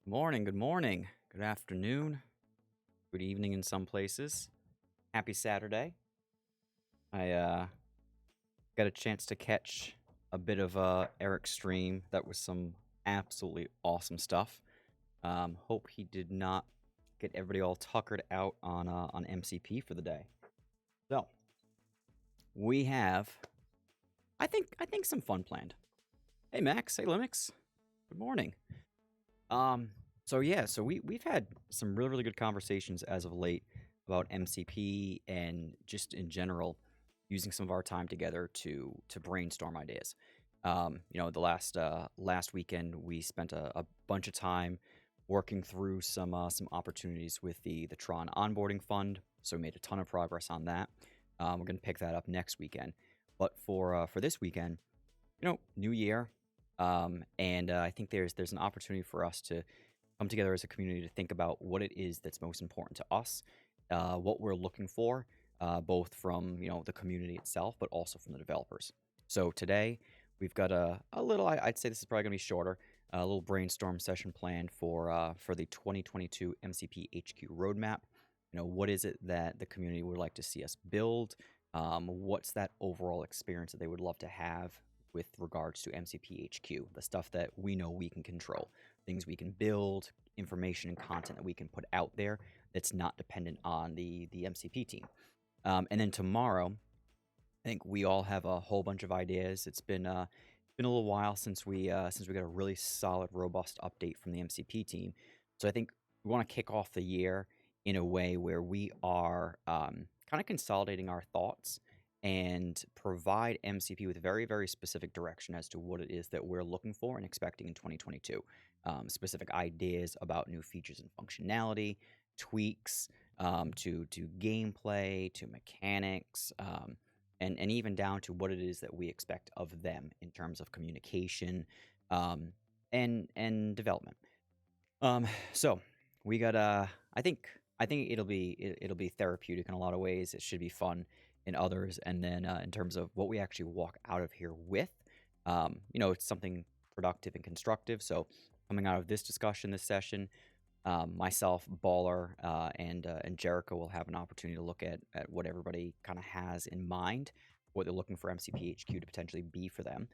Good morning, good afternoon, good evening in some places. Happy Saturday. I got a chance to catch a bit of Eric's stream. That was some absolutely awesome stuff. Hope he did not get everybody all tuckered out on MCP for the day. So we have, I think some fun planned. Hey Max, hey Limix, good morning. So we've had some really good conversations as of late about MCP and just in general using some of our time together to brainstorm ideas. The last weekend we spent a bunch of time working through some opportunities with the Tron onboarding fund. So we made a ton of progress on that. We're gonna pick that up next weekend. But for this weekend, new year, and I think there's an opportunity for us to come together as a community to think about what it is that's most important to us, what we're looking for, both from the community itself, but also from the developers. So today we've got a little. I'd say this is probably gonna be shorter. A little brainstorm session planned for the 2022 MCPHQ roadmap. What is it that the community would like to see us build? What's that overall experience that they would love to have with regards to MCPHQ, the stuff that we know we can control, things we can build, information and content that we can put out there that's not dependent on the MCP team. And then tomorrow, I think we all have a whole bunch of ideas. It's been a little while since we got a really solid, robust update from the MCP team. So I think we want to kick off the year in a way where we are kind of consolidating our thoughts and provide MCP with very, very specific direction as to what it is that we're looking for and expecting in 2022. Specific ideas about new features and functionality, tweaks to gameplay, to mechanics, and even down to what it is that we expect of them in terms of communication and development. So we got I think it'll be therapeutic in a lot of ways. It should be fun in others, and then in terms of what we actually walk out of here with, it's something productive and constructive. So coming out of this discussion, this session, myself, Baller, and Jericho will have an opportunity to look at what everybody kind of has in mind, what they're looking for MCPHQ to potentially be for them,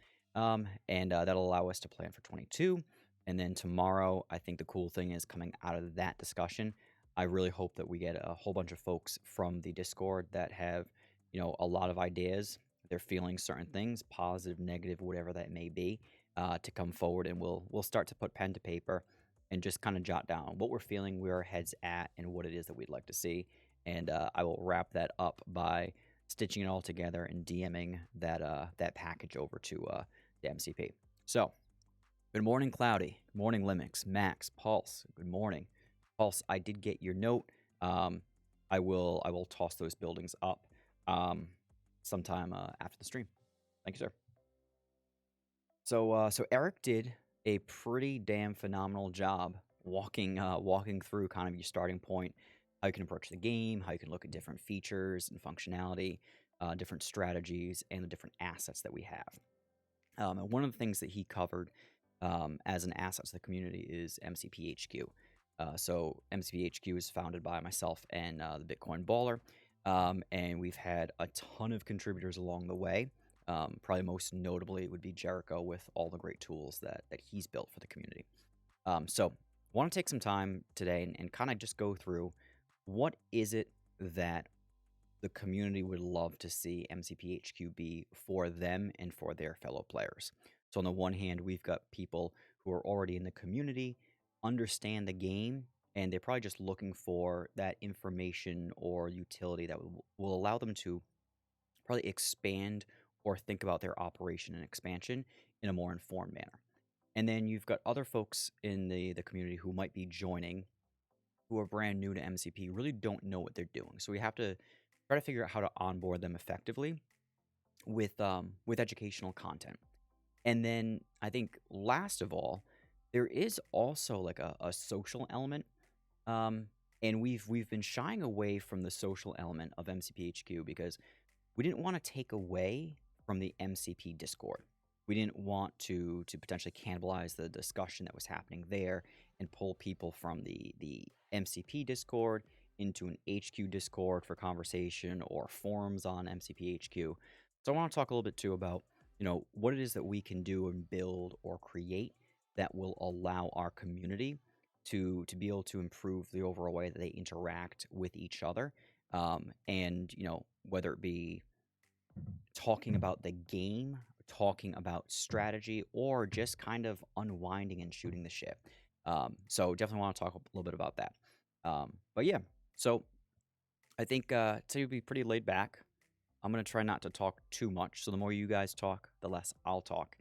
and that'll allow us to plan for 22. And then tomorrow, I think the cool thing is coming out of that discussion, I really hope that we get a whole bunch of folks from the Discord that have, a lot of ideas. They're feeling certain things, positive, negative, whatever that may be, to come forward, and we'll start to put pen to paper and just kind of jot down what we're feeling, where our heads at, and what it is that we'd like to see. And I will wrap that up by stitching it all together and DMing that package over to the MCP. So, good morning, Cloudy. Good morning, Limix, Max, Pulse. Good morning, Pulse. I did get your note. I will toss those buildings up sometime after the stream. Thank you, sir. So Eric did a pretty damn phenomenal job walking through kind of your starting point, how you can approach the game, how you can look at different features and functionality, different strategies, and the different assets that we have. And one of the things that he covered as an asset to the community is MCPHQ. So MCPHQ is founded by myself and the Bitcoin Baller, and we've had a ton of contributors along the way. Probably most notably would be Jericho with all the great tools that he's built for the community. So I want to take some time today and kind of just go through what is it that the community would love to see MCPHQ be for them and for their fellow players. So on the one hand, we've got people who are already in the community, understand the game, and they're probably just looking for that information or utility that will allow them to probably expand or think about their operation and expansion in a more informed manner. And then you've got other folks in the community who might be joining, who are brand new to MCP, really don't know what they're doing. So we have to try to figure out how to onboard them effectively with educational content. And then I think last of all, there is also like a social element. And we've been shying away from the social element of MCPHQ because we didn't want to take away from the MCP Discord. we didn't want to potentially cannibalize the discussion that was happening there and pull people from the MCP Discord into an HQ Discord for conversation or forums on MCPHQ. So I want to talk a little bit too about, what it is that we can do and build or create that will allow our community to be able to improve the overall way that they interact with each other. And whether it be talking about the game, talking about strategy, or just kind of unwinding and shooting the shit. So definitely want to talk a little bit about that. But yeah, so I think to be pretty laid back. I'm gonna try not to talk too much. So the more you guys talk, the less I'll talk.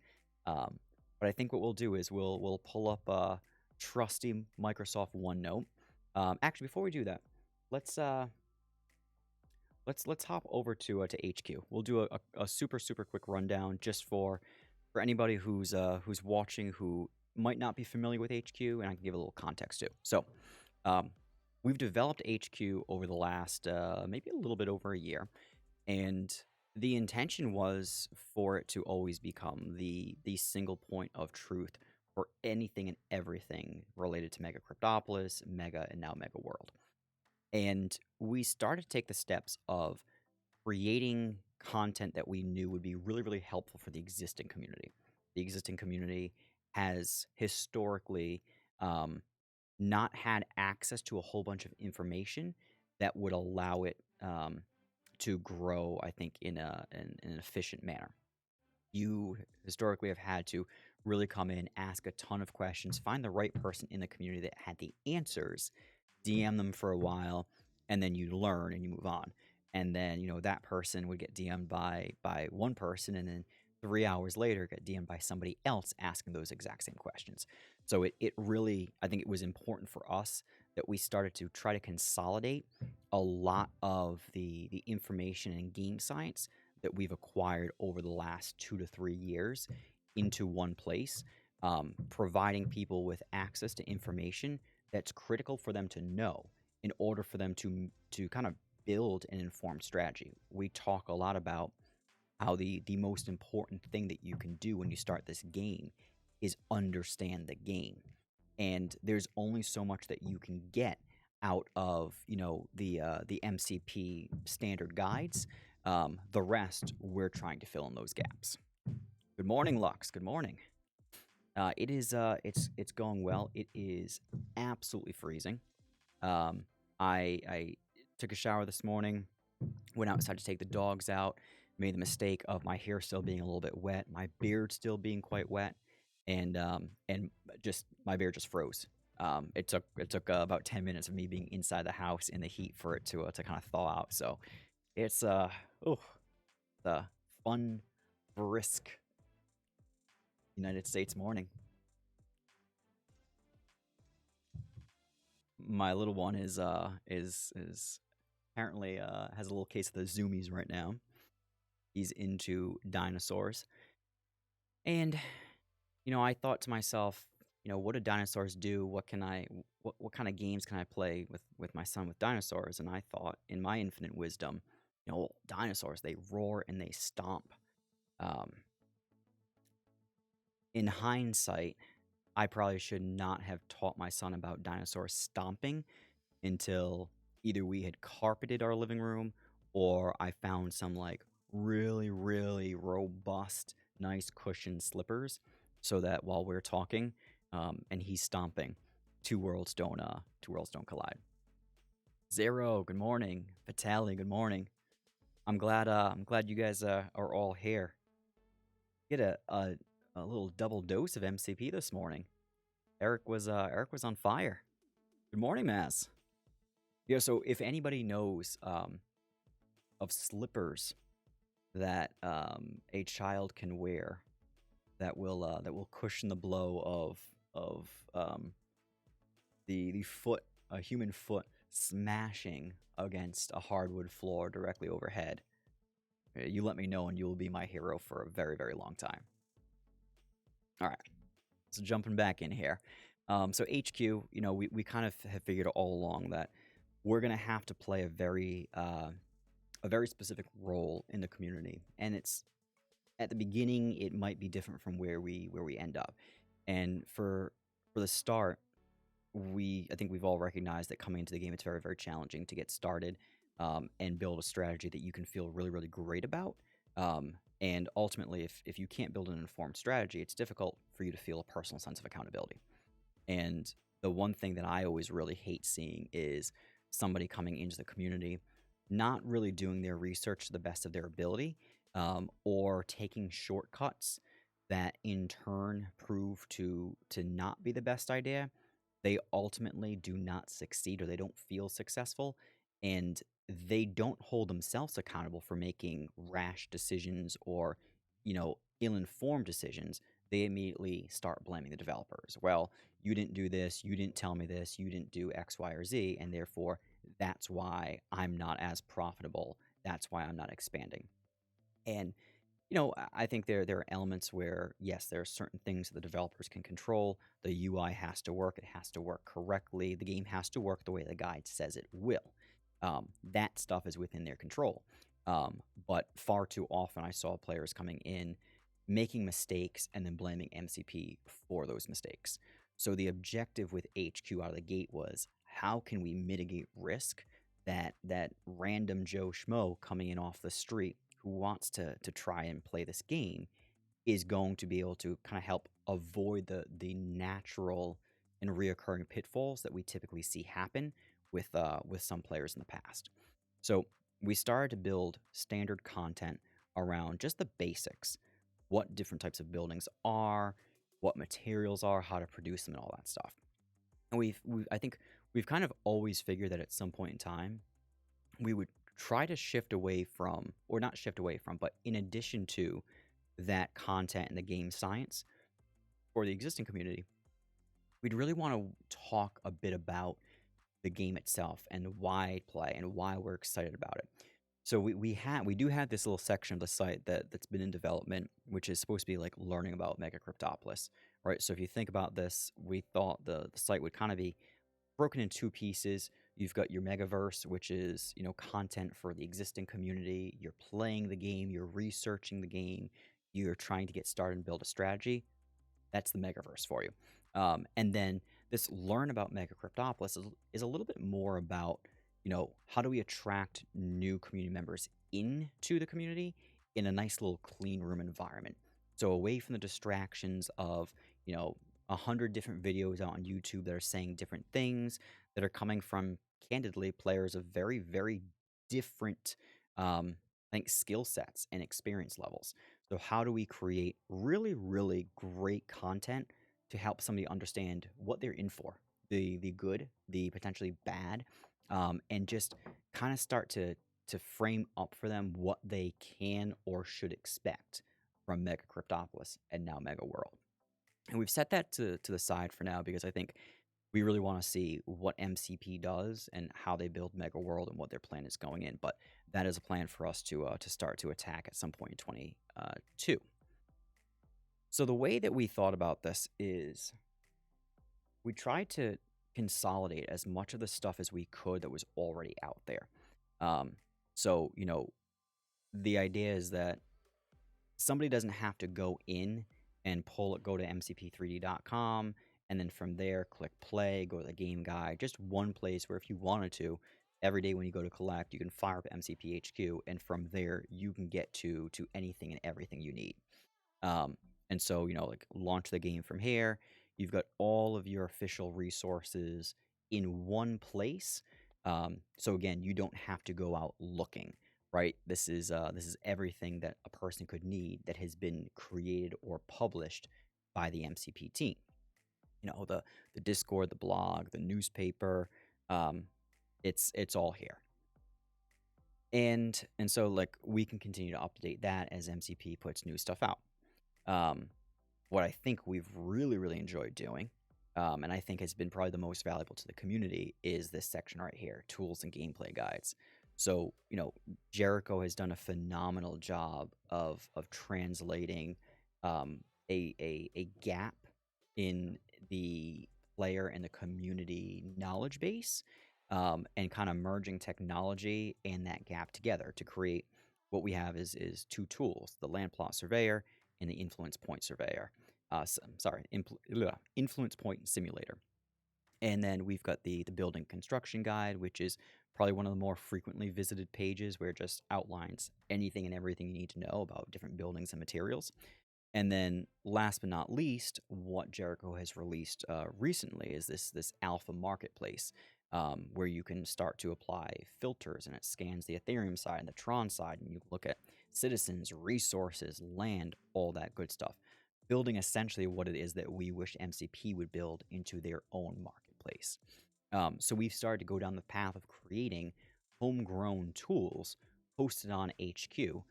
Um, but I think what we'll do is we'll pull up trusty Microsoft OneNote. Actually, before we do that, let's uh, let's hop over to HQ. We'll do a super quick rundown just for anybody who's watching who might not be familiar with HQ, and I can give a little context too. So, um, we've developed HQ over the last maybe a little bit over a year, and the intention was for it to always become the single point of truth for anything and everything related to MegaCryptopolis, Mega, and now Mega World. And we started to take the steps of creating content that we knew would be really helpful for the existing community. The existing community has historically um, not had access to a whole bunch of information that would allow it to grow, I think, in an efficient manner. You historically have had to really come in, ask a ton of questions, find the right person in the community that had the answers, DM them for a while, and then you learn and you move on. And then, that person would get DM'd by one person, and then 3 hours later get DM'd by somebody else asking those exact same questions. So it really, I think it was important for us that we started to try to consolidate a lot of the information and game science that we've acquired over the last 2 to 3 years into one place, providing people with access to information that's critical for them to know in order for them to kind of build an informed strategy. We talk a lot about how the most important thing that you can do when you start this game is understand the game. And there's only so much that you can get out of the MCP standard guides. The rest we're trying to fill in those gaps. Good morning, Lux. Good morning. It's going well. It is absolutely freezing. I took a shower this morning, went outside to take the dogs out, made the mistake of my hair still being a little bit wet, my beard still being quite wet, and just my beard just froze. It took about 10 minutes of me being inside the house in the heat for it to kind of thaw out. So it's the fun, brisk United States morning. My little one is apparently has a little case of the zoomies right now. He's into dinosaurs. And I thought to myself, what do dinosaurs do? What kind of games can I play with my son with dinosaurs? And I thought, in my infinite wisdom, dinosaurs, they roar and they stomp. Um, in hindsight, I probably should not have taught my son about dinosaur stomping until either we had carpeted our living room or I found some like really robust, nice cushion slippers so that while we're talking and he's stomping, two worlds don't collide. Zero, good morning. Vitali, good morning. I'm glad you guys are all here. Get a little double dose of MCP this morning. Eric was on fire. Good morning, Maz. Yeah, so if anybody knows of slippers that a child can wear that will cushion the blow of the foot, a human foot smashing against a hardwood floor directly overhead, you let me know and you will be my hero for a very long time. All right, so jumping back in here. So HQ, we kind of have figured all along that we're gonna have to play a very specific role in the community, and it's at the beginning it might be different from where we end up. And for the start, I think we've all recognized that coming into the game, it's very, very challenging to get started, and build a strategy that you can feel really, really great about. And ultimately, if you can't build an informed strategy, it's difficult for you to feel a personal sense of accountability. And the one thing that I always really hate seeing is somebody coming into the community not really doing their research to the best of their ability, or taking shortcuts that in turn prove to not be the best idea. They ultimately do not succeed, or they don't feel successful, and they don't hold themselves accountable for making rash decisions or, ill-informed decisions. They immediately start blaming the developers. Well, you didn't do this, you didn't tell me this, you didn't do X, Y, or Z, and therefore that's why I'm not as profitable. That's why I'm not expanding. And I think there are elements where, yes, there are certain things that the developers can control. The UI has to work. It has to work correctly. The game has to work the way the guide says it will. That stuff is within their control. But far too often, I saw players coming in, making mistakes, and then blaming MCP for those mistakes. So the objective with HQ out of the gate was, how can we mitigate risk that random Joe Schmo coming in off the street who wants to try and play this game is going to be able to kind of help avoid the natural and reoccurring pitfalls that we typically see happen with some players in the past. So we started to build standard content around just the basics, what different types of buildings are, what materials are, how to produce them, and all that stuff. And I think we've kind of always figured that at some point in time we would try to shift away from, or not shift away from, but in addition to that content and the game science for the existing community, we'd really want to talk a bit about the game itself and why play and why we're excited about it. So we do have this little section of the site that's been in development, which is supposed to be like learning about MegaCryptopolis, right? So if you think about this, we thought the site would kind of be broken in two pieces. You've got your Megaverse, which is, content for the existing community. You're playing the game, you're researching the game, you're trying to get started and build a strategy. That's the Megaverse for you. And then this learn about MegaCryptopolis is a little bit more about, how do we attract new community members into the community in a nice little clean room environment. So away from the distractions of, 100 different videos out on YouTube that are saying different things, that are coming from, candidly, players of very, very different, I think, skill sets and experience levels. So how do we create really, really great content to help somebody understand what they're in for, the good, the potentially bad, and just kind of start to frame up for them what they can or should expect from Mega Cryptopolis and now Mega World. And we've set that to the side for now because I think we really want to see what MCP does and how they build Mega World and what their plan is going in. But that is a plan for us to start to attack at some point in 22. So the way that we thought about this is we tried to consolidate as much of the stuff as we could that was already out there. Um, so the idea is that somebody doesn't have to go in and go to mcp3d.com, and then from there click play, go to the game guide. Just one place where if you wanted to, every day when you go to collect, you can fire up MCPHQ, and from there you can get to anything and everything you need. And so, like, launch the game from here. You've got all of your official resources in one place. So again, you don't have to go out looking, right? This is everything that a person could need that has been created or published by the MCP team. The Discord, the blog, the newspaper, it's all here. And so, like, we can continue to update that as MCP puts new stuff out. What I think we've really, really enjoyed doing, and I think has been probably the most valuable to the community, is this section right here, tools and gameplay guides. So, Jericho has done a phenomenal job of translating a gap in the player and the community knowledge base, and kind of merging technology and that gap together to create what we have is two tools: the land plot surveyor and the influence point surveyor. Influence point simulator. And then we've got the building construction guide, which is probably one of the more frequently visited pages where it just outlines anything and everything you need to know about different buildings and materials. And then, last but not least, what Jericho has released recently is this alpha marketplace, where you can start to apply filters, and it scans the Ethereum side and the Tron side, and you look at citizens, resources, land, all that good stuff, building essentially what it is that we wish MCP would build into their own marketplace. So we've started to go down the path of creating homegrown tools hosted on HQ,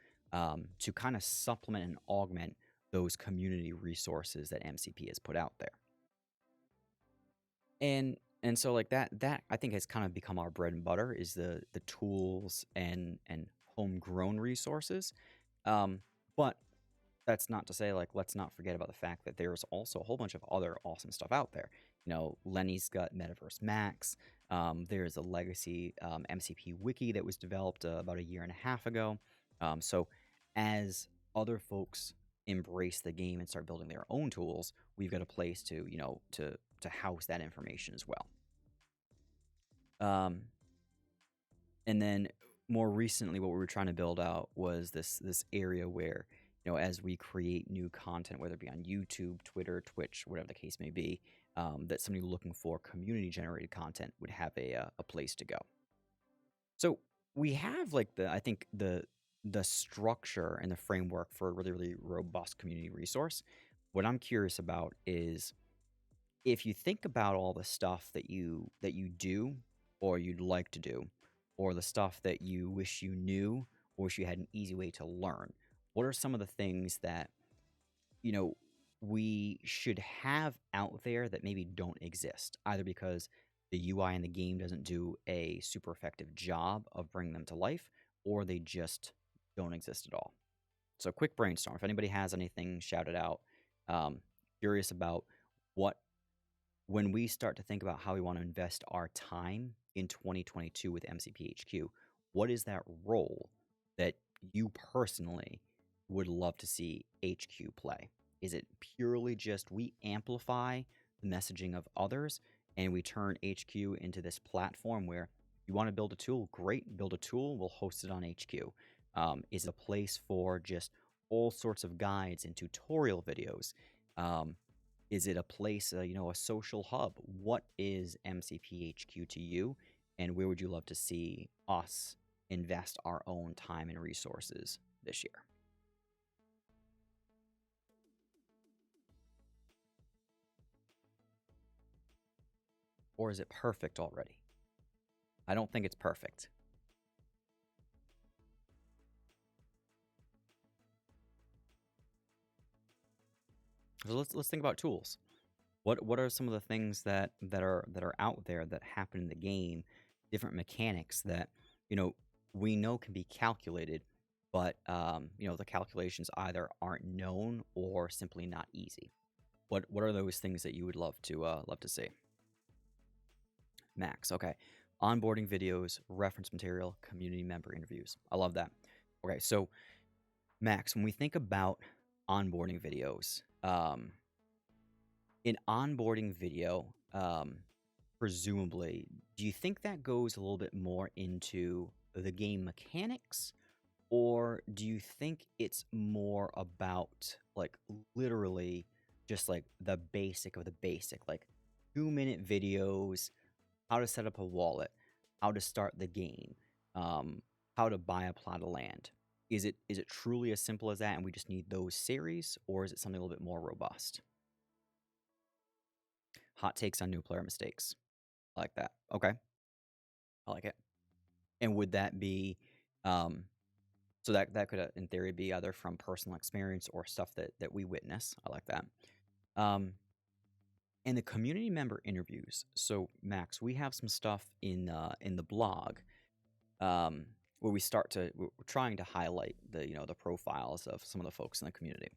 to kind of supplement and augment those community resources that MCP has put out there. And so like that I think has kind of become our bread and butter, is the tools and homegrown resources. But that's not to say, like, let's not forget about the fact that there's also a whole bunch of other awesome stuff out there. Lenny's got Metaverse Max. There's a legacy MCP wiki that was developed about a year and a half ago. So as other folks embrace the game and start building their own tools, we've got a place to house that information as well. Um, and then more recently, what we were trying to build out was this area where, as we create new content, whether it be on YouTube, Twitter, Twitch, whatever the case may be, that somebody looking for community generated content would have a place to go. So we have I think the structure and the framework for a really, really robust community resource. What I'm curious about is, if you think about all the stuff that you do, or you'd like to do, or the stuff that you wish you knew, or wish you had an easy way to learn, what are some of the things that we should have out there that maybe don't exist, either because the UI in the game doesn't do a super effective job of bringing them to life, or they just don't exist at all? So, quick brainstorm. If anybody has anything, shout it out. Curious about what, when we start to think about how we want to invest our time in 2022 with MCPHQ, what is that role that you personally would love to see HQ play? Is it purely just we amplify the messaging of others and we turn HQ into this platform where you want to build a tool? Great, build a tool, we'll host it on HQ. Is it a place for just all sorts of guides and tutorial videos? Is it a place, a social hub? What is MCPHQ to you, and where would you love to see us invest our own time and resources this year? Or is it perfect already? I don't think it's perfect. So let's think about tools. What are some of the things that are out there that happen in the game, different mechanics that we know can be calculated, but the calculations either aren't known or simply not easy. What are those things that you would love to see? Max, okay. Onboarding videos, reference material, community member interviews. I love that. Okay, so Max, when we think about onboarding videos, an onboarding video, presumably, do you think that goes a little bit more into the game mechanics, or do you think it's more about, like, literally just like the basic of the basic, like 2-minute videos, how to set up a wallet, how to start the game, how to buy a plot of land? Is it truly as simple as that, and we just need those series, or is it something a little bit more robust? Hot takes on new player mistakes. I like that. Okay, I like it. And would that be, um, so that could, in theory, be either from personal experience or stuff that we witness. I like that. Um, and the community member interviews. So Max, we have some stuff in the blog, where we're trying to highlight the profiles of some of the folks in the community.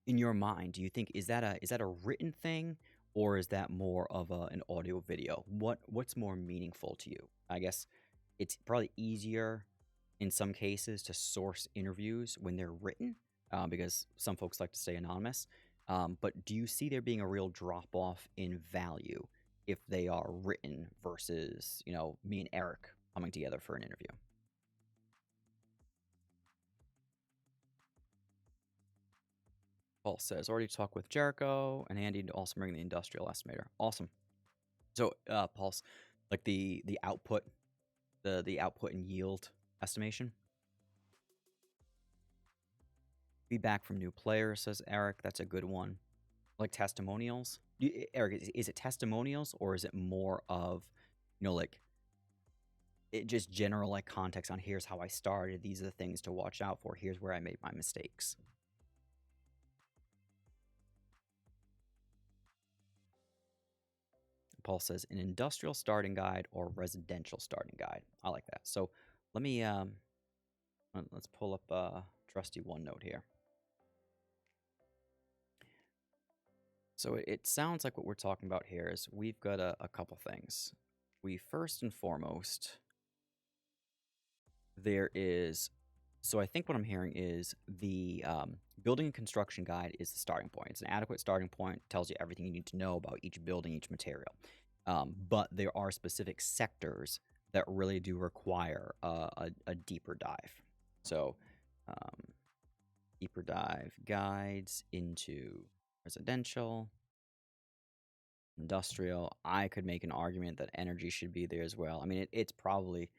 In your mind, do you think, is that a written thing, or is that more of an audio video? What's more meaningful to you? I guess it's probably easier in some cases to source interviews when they're written, because some folks like to stay anonymous. But do you see there being a real drop off in value if they are written versus, me and Eric coming together for an interview? Paul says, already talked with Jericho and Andy to also bring the industrial estimator. Awesome. So, Pulse, like the output, the output and yield estimation. Feedback from new players, says Eric. That's a good one. Like testimonials. Eric, is it testimonials or is it more of, like just general like context on here's how I started. These are the things to watch out for. Here's where I made my mistakes. Paul says an industrial starting guide or residential starting guide. I like that. So let me let's pull up trusty OneNote here. So it sounds like what we're talking about here is we've got a couple things. We first and foremost, there is, so I think what I'm hearing is the building and construction guide is the starting point. It's an adequate starting point, tells you everything you need to know about each building, each material. But there are specific sectors that really do require a deeper dive. So deeper dive guides into residential, industrial. I could make an argument that energy should be there as well. I mean, it's probably,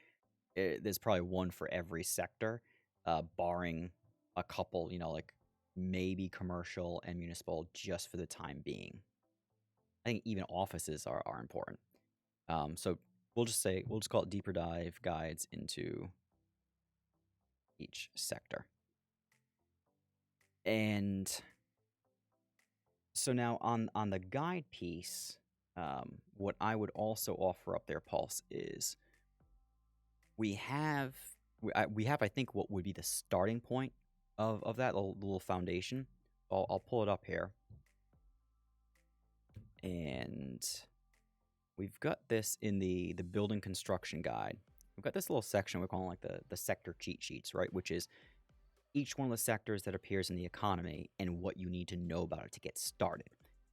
there's probably one for every sector, barring a couple, like maybe commercial and municipal just for the time being. I think even offices are important. So we'll just call it deeper dive guides into each sector. And so now on the guide piece, what I would also offer up there, Pulse, is we have I think what would be the starting point of that little foundation. I'll pull it up here, and we've got this in the building construction guide. We've got this little section we're calling like the sector cheat sheets, right? Which is each one of the sectors that appears in the economy and what you need to know about it to get started.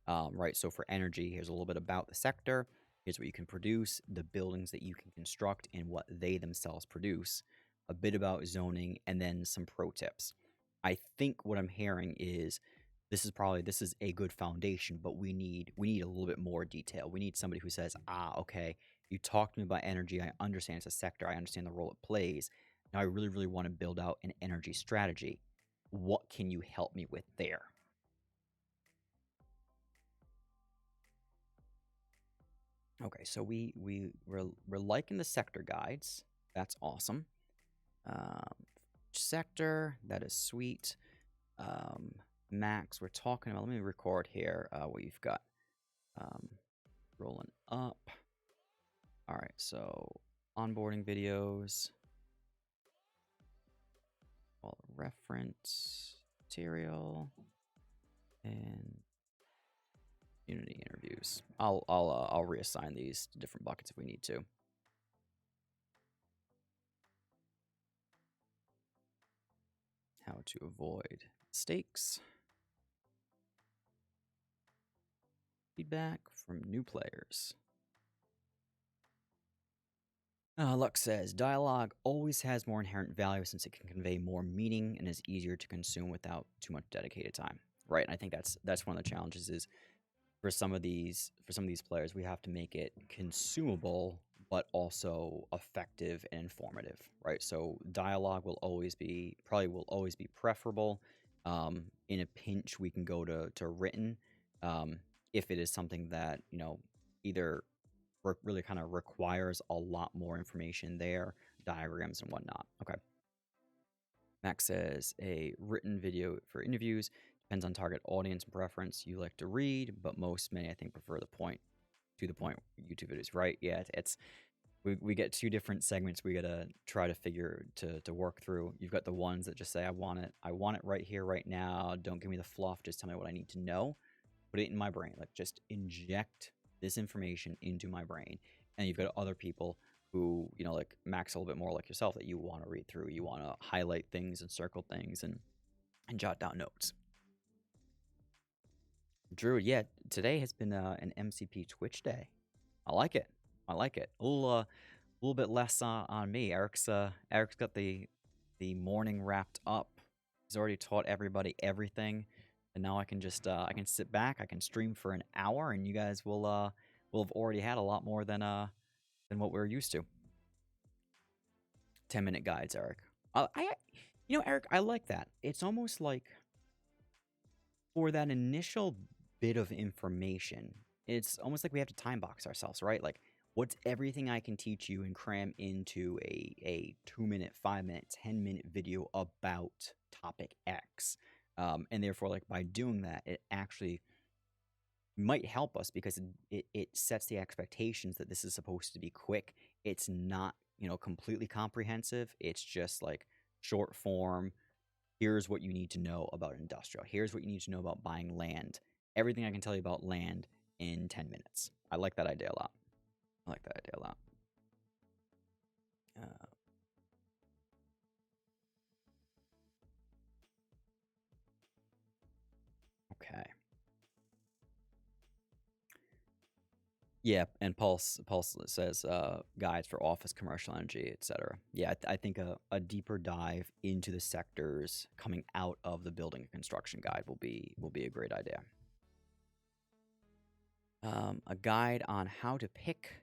Right. So for energy, here's a little bit about the sector. Here's what you can produce, the buildings that you can construct, and what they themselves produce. A bit about zoning, and then some pro tips. I think what I'm hearing is this is a good foundation, but we need a little bit more detail. We need somebody who says, okay, you talked to me about energy. I understand it's a sector. I understand the role it plays. Now I really, really want to build out an energy strategy. What can you help me with there? Okay, so we're liking the sector guides. That's awesome. Sector, that is sweet. Max, we're talking about, let me record here what you've got. Rolling up. All right, so onboarding videos. Well, reference material and Unity interviews. I'll reassign these to different buckets if we need to. How to avoid mistakes. Feedback from new players. Luck says, dialogue always has more inherent value since it can convey more meaning and is easier to consume without too much dedicated time. Right, and I think that's one of the challenges is for some of these players, we have to make it consumable but also effective and informative, right? So dialogue will always be preferable. In a pinch, we can go to written if it is something that either really kind of requires a lot more information there, diagrams and whatnot. Okay. Max says a written video for interviews depends on target audience and preference. You like to read, but many I think prefer the point YouTube videos, right? Yeah, it's we get two different segments we gotta try to figure to work through. You've got the ones that just say I want it right here, right now. Don't give me the fluff. Just tell me what I need to know. Put it in my brain. Like just inject this information into my brain. And you've got other people who, like Max, a little bit more like yourself, that you want to read through, you want to highlight things and circle things and jot down notes. Drew, yeah, today has been an MCP Twitch day. I like it. I like it. A little bit less on me. Eric's got the morning wrapped up. He's already taught everybody everything, and now I can just I can sit back. I can stream for an hour, and you guys will have already had a lot more than what we're used to. 10-minute guides, Eric. Eric, I like that. It's almost like for that initial bit of information, it's almost like we have to time box ourselves, right? Like, what's everything I can teach you and cram into a 2-minute, 5-minute, 10-minute video about topic X? And therefore, like, by doing that, it actually might help us because it sets the expectations that this is supposed to be quick. It's not, completely comprehensive. It's just like short form. Here's what you need to know about industrial. Here's what you need to know about buying land. Everything I can tell you about land in 10 minutes. I like that idea a lot. I like that idea a lot. Uh, okay. Yeah, and Pulse says guides for office, commercial energy, etc. Yeah, I think a deeper dive into the sectors coming out of the building and construction guide will be a great idea. A guide on how to pick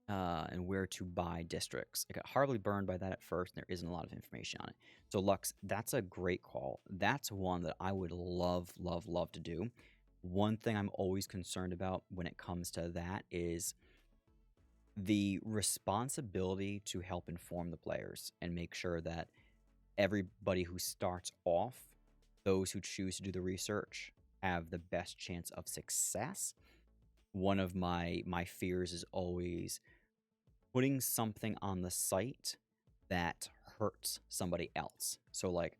and where to buy districts. I got horribly burned by that at first, and there isn't a lot of information on it. So Lux, that's a great call. That's one that I would love, love, love to do. One thing I'm always concerned about when it comes to that is the responsibility to help inform the players and make sure that everybody who starts off, those who choose to do the research, have the best chance of success. One of my fears is always putting something on the site that hurts somebody else. So, like,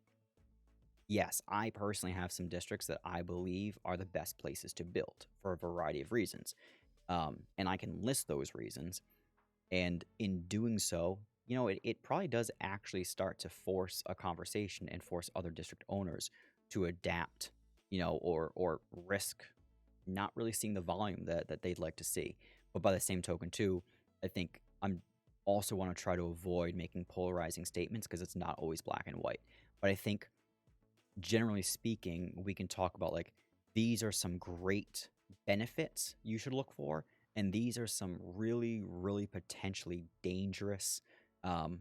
yes, I personally have some districts that I believe are the best places to build for a variety of reasons. And I can list those reasons. And in doing so, it probably does actually start to force a conversation and force other district owners to adapt, or risk not really seeing the volume that they'd like to see. But by the same token, too, I think I'm also want to try to avoid making polarizing statements because it's not always black and white. But I think generally speaking, we can talk about like these are some great benefits you should look for, and these are some really, really potentially dangerous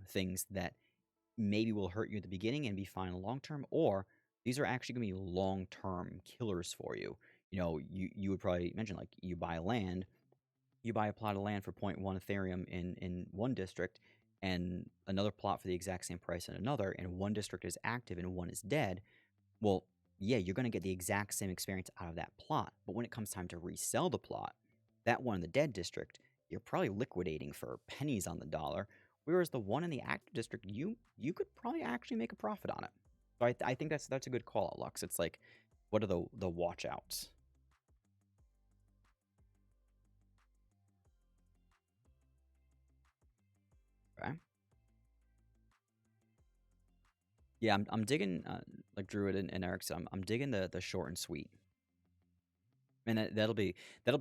things that maybe will hurt you at the beginning and be fine in the long term, or these are actually going to be long term killers for you. You would probably mention like you buy land, you buy a plot of land for 0.1 Ethereum in one district, and another plot for the exact same price in another, and one district is active and one is dead. Well, yeah, you're going to get the exact same experience out of that plot. But when it comes time to resell the plot, that one in the dead district, you're probably liquidating for pennies on the dollar. Whereas the one in the active district, you could probably actually make a profit on it. So I think that's a good call out, Lux. It's like, what are the watch outs? Okay. Yeah, I'm digging like Druid and Eric said, I'm digging the short and sweet. And that'll be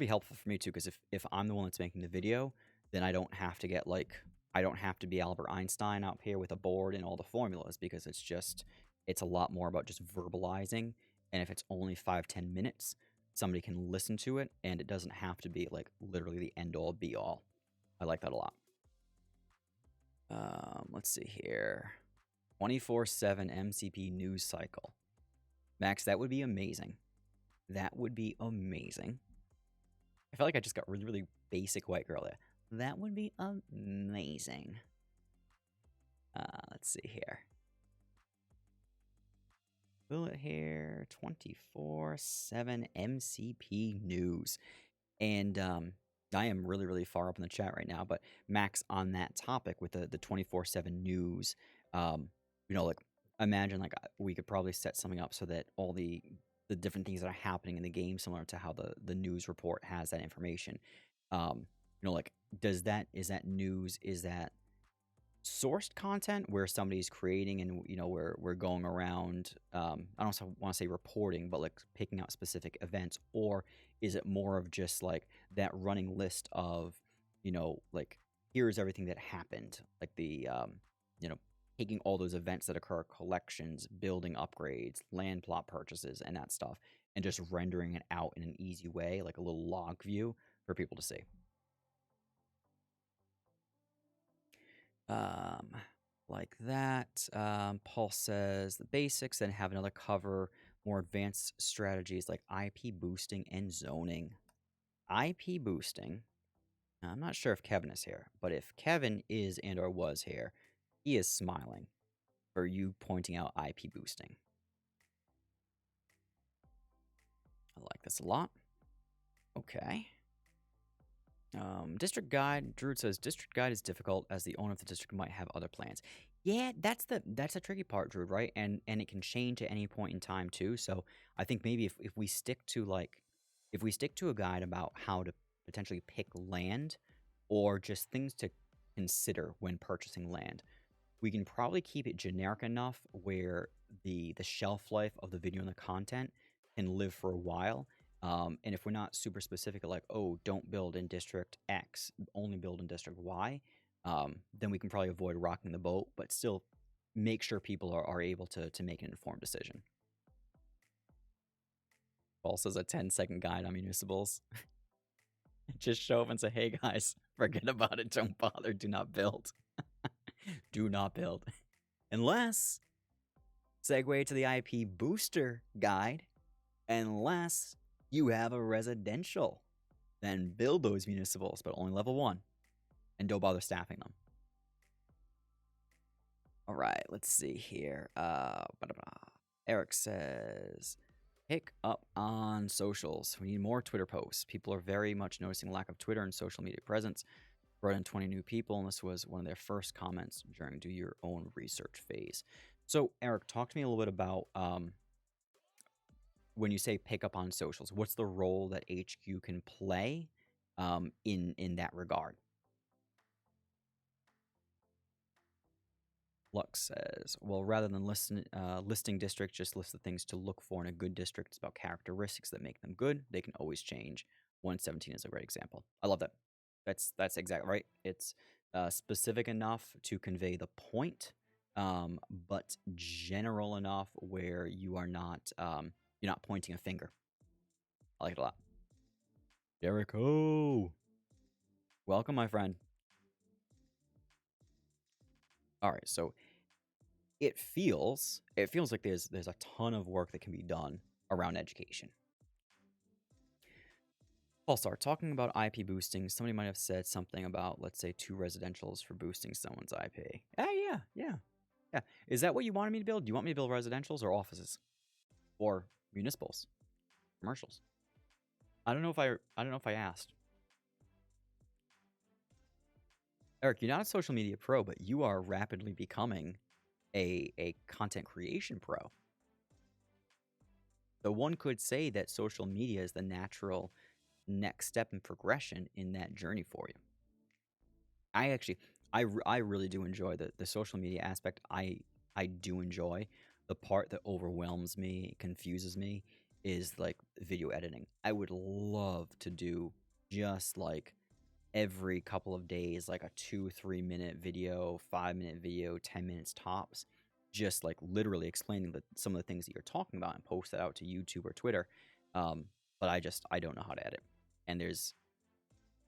helpful for me too, because if I'm the one that's making the video, then I don't have to be Albert Einstein out here with a board and all the formulas, because it's a lot more about just verbalizing. And if it's only 5-10 minutes, somebody can listen to it, and it doesn't have to be like literally the end all be all. I like that a lot. Let's see here. 24/7 MCP news cycle. Max, that would be amazing. That would be amazing. I feel like I just got really, really basic white girl there. That would be amazing. Let's see here. Bullet here, 24/7 MCP news. And I am really, really far up in the chat right now. But Max, on that topic with the 24/7 news, like imagine like we could probably set something up so that all the different things that are happening in the game, similar to how the news report has that information. like, is that news? Is that sourced content where somebody's creating and we're going around, I don't want to say reporting, but like picking out specific events? Or is it more of just like that running list of, like, here's everything that happened, like the you know taking all those events that occur, collections, building upgrades, land plot purchases, and that stuff, and just rendering it out in an easy way, like a little log view for people to see. Um, like that. Paul says the basics, then have another cover more advanced strategies like IP boosting and zoning. IP boosting. Now, I'm not sure if Kevin is here, but if Kevin is and or was here, he is smiling for you pointing out IP boosting. I like this a lot. Okay. District guide. Drew says district guide is difficult as the owner of the district might have other plans. Yeah, that's the tricky part, Drew, right? And it can change at any point in time too. So I think maybe if we stick to a guide about how to potentially pick land or just things to consider when purchasing land, we can probably keep it generic enough where the shelf life of the video and the content can live for a while. And if we're not super specific, like, oh, don't build in District X, only build in District Y, then we can probably avoid rocking the boat, but still make sure people are able to make an informed decision. Also, as a 10-second guide on municipals. Just show up and say, hey guys, forget about it, don't bother, do not build. Do not build. Unless, segue to the IP booster guide, unless you have a residential, then build those municipals, but only level 1, and don't bother staffing them. All right, let's see here. Eric says, pick up on socials. We need more Twitter posts. People are very much noticing lack of Twitter and social media presence. Brought in 20 new people, and this was one of their first comments during do your own research phase. So, Eric, talk to me a little bit about when you say pick up on socials. What's the role that HQ can play in that regard? Lux says, well, rather than listing districts, just list the things to look for in a good district. It's about characteristics that make them good. They can always change. 117 is a great example. I love that. That's exactly right. It's specific enough to convey the point, but general enough where you're not pointing a finger. I like it a lot. Jericho, welcome, my friend. All right, so it feels like there's a ton of work that can be done around education. Also, talking about IP boosting, somebody might have said something about, let's say, 2 residentials for boosting someone's IP. Yeah. Is that what you wanted me to build? Do you want me to build residentials or offices, or municipals, commercials? I don't know if I asked. Eric, you're not a social media pro, but you are rapidly becoming a content creation pro. So one could say that social media is the natural next step in progression in that journey for you. I actually, I really do enjoy the social media aspect. I do enjoy. The part that overwhelms me, confuses me, is like video editing. I would love to do just like every couple of days, like a 2-3 minute video, 5-minute video, 10 minutes tops, just like literally explaining some of the things that you're talking about and post that out to YouTube or Twitter. But I don't know how to edit. And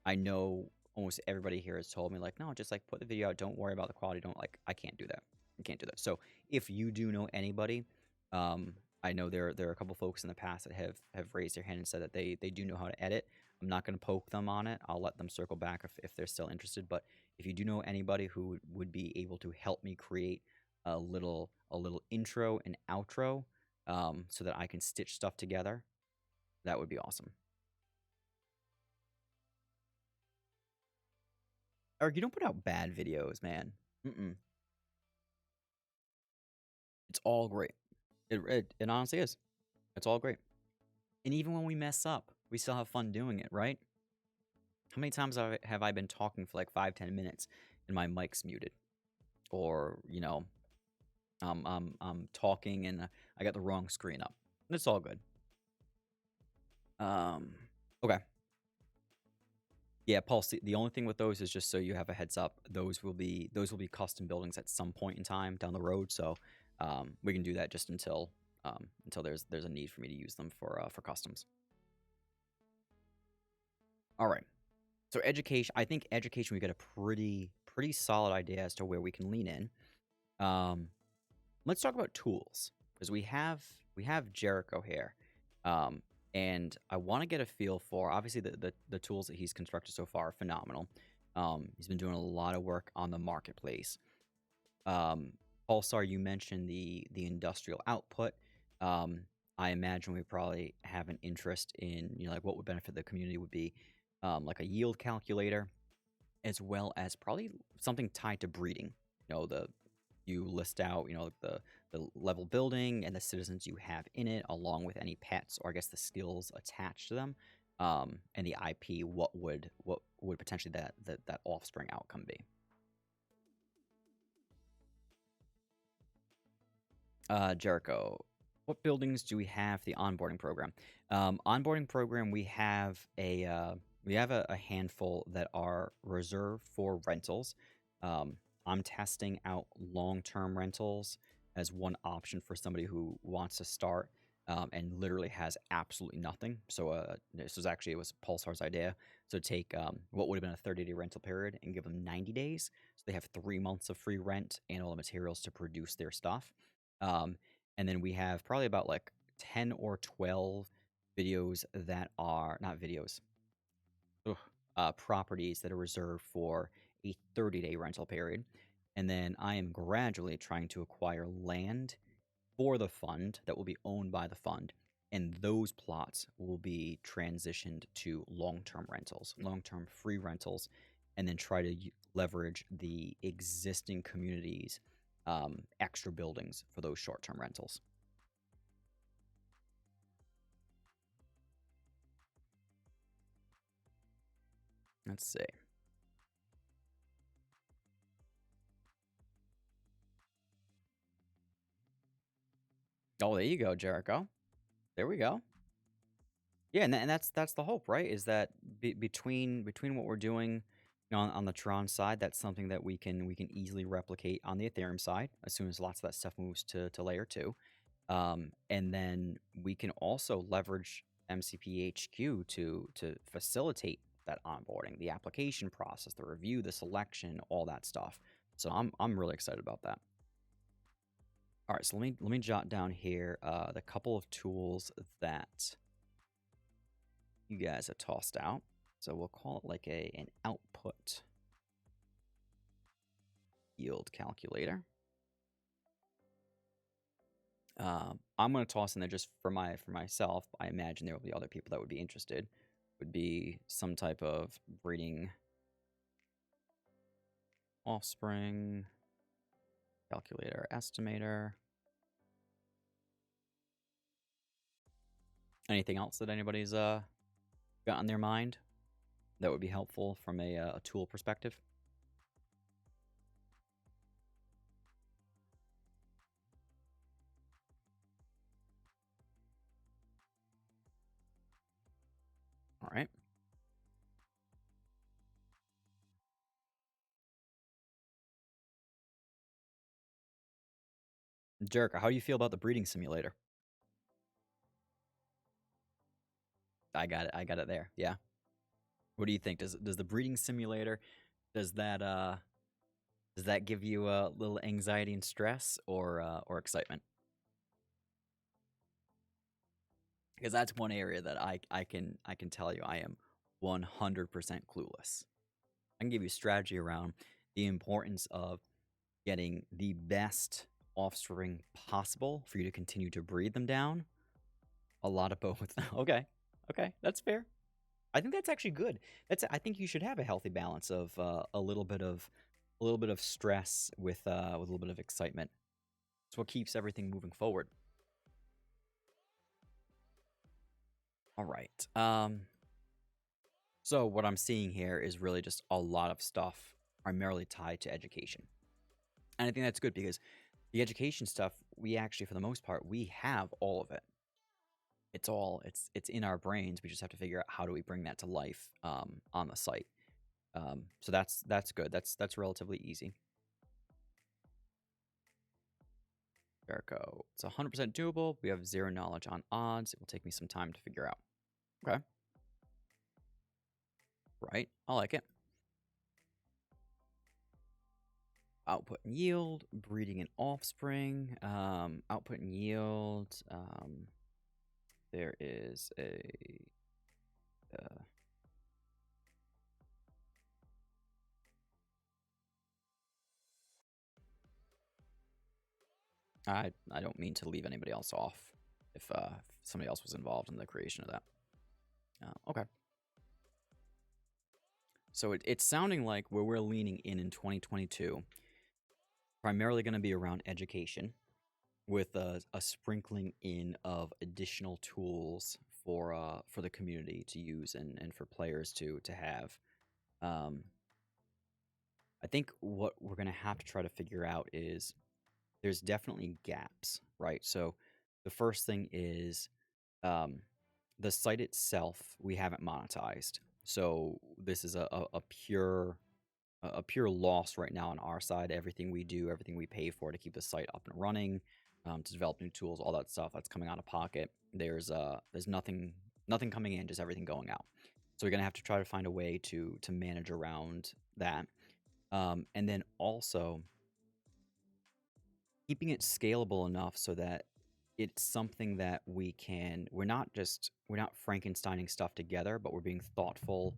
I know almost everybody here has told me, like, no, just like put the video out. Don't worry about the quality. I can't do that. I can't do that. So if you do know anybody, I know there are a couple folks in the past that have raised their hand and said that they do know how to edit. I'm not going to poke them on it. I'll let them circle back if they're still interested. But if you do know anybody who would be able to help me create a little intro and outro, so that I can stitch stuff together, that would be awesome. Eric, you don't put out bad videos, man. It's all great. It honestly is. It's all great. And even when we mess up, we still have fun doing it, right? How many times have I been talking for like 5, 10 minutes and my mic's muted? Or, I'm talking and I got the wrong screen up. It's all good. Okay. Yeah, Pulse, the only thing with those is just so you have a heads up, those will be custom buildings at some point in time down the road. So we can do that just until there's a need for me to use them for customs. All right. So education, I think education we get a pretty solid idea as to where we can lean in. Let's talk about tools, because we have Jericho here. And I want to get a feel for, obviously, the tools that he's constructed so far are phenomenal. He's been doing a lot of work on the marketplace. Pulsar, you mentioned the industrial output. I imagine we probably have an interest in, like what would benefit the community would be like a yield calculator, as well as probably something tied to breeding. You list out, the level building and the citizens you have in it, along with any pets, or I guess the skills attached to them, and the IP. What would potentially that offspring outcome be? Jericho, what buildings do we have the onboarding program? Onboarding program, we have a handful that are reserved for rentals. I'm testing out long-term rentals as one option for somebody who wants to start and literally has absolutely nothing. So it was Pulsar's idea. So take what would have been a 30-day rental period and give them 90 days. So they have 3 months of free rent and all the materials to produce their stuff. And then we have probably about like 10 or 12 videos that are not videos, properties that are reserved for a 30-day rental period. And then I am gradually trying to acquire land for the fund that will be owned by the fund. And those plots will be transitioned to long-term rentals, long-term free rentals, and then try to leverage the existing communities' extra buildings for those short-term rentals. Let's see. Oh, there you go, Jericho. There we go. Yeah, and that's the hope, right? Is that between what we're doing on the Tron side, that's something that we can easily replicate on the Ethereum side as soon as lots of that stuff moves to layer 2. And then we can also leverage MCPHQ to facilitate that onboarding, the application process, the review, the selection, all that stuff. So I'm really excited about that. All right, so let me jot down here the couple of tools that you guys have tossed out. So we'll call it like an output yield calculator. I'm going to toss in there just for myself. I imagine there will be other people that would be interested. Would be some type of breeding offspring calculator estimator. Anything else that anybody's got on their mind that would be helpful from a tool perspective? All right. Jericho, how do you feel about the breeding simulator? I got it. I got it there. Yeah. What do you think? Does the breeding simulator does that give you a little anxiety and stress or excitement? Because that's one area that I can tell you I am 100% clueless. I can give you strategy around the importance of getting the best offspring possible for you to continue to breed them down. A lot of both. Okay. Okay, that's fair. I think that's actually good. I think you should have a healthy balance of a little bit of stress with a little bit of excitement. It's what keeps everything moving forward. All right. So what I'm seeing here is really just a lot of stuff primarily tied to education. And I think that's good because the education stuff, we actually, for the most part, we have all of it. It's in our brains. We just have to figure out how do we bring that to life on the site. So that's good. That's relatively easy. Jericho. It's 100% doable. We have zero knowledge on odds. It will take me some time to figure out. Okay. Right. I like it. Output and yield, breeding and offspring. Output and yield. There is a. I don't mean to leave anybody else off if somebody else was involved in the creation of that. Okay. So it's sounding like where we're leaning in 2022, primarily going to be around education, with a sprinkling in of additional tools for the community to use and for players to have. Um, I think what we're going to have to try to figure out is there's definitely gaps, right? So the first thing is um, the site itself we haven't monetized. So this is a pure loss right now on our side. Everything we do, everything we pay for to keep the site up and running, to develop new tools, all that stuff that's coming out of pocket. There's nothing coming in, just everything going out. So we're gonna have to try to find a way to manage around that, and then also keeping it scalable enough so that it's something that we're not Frankensteining stuff together, but we're being thoughtful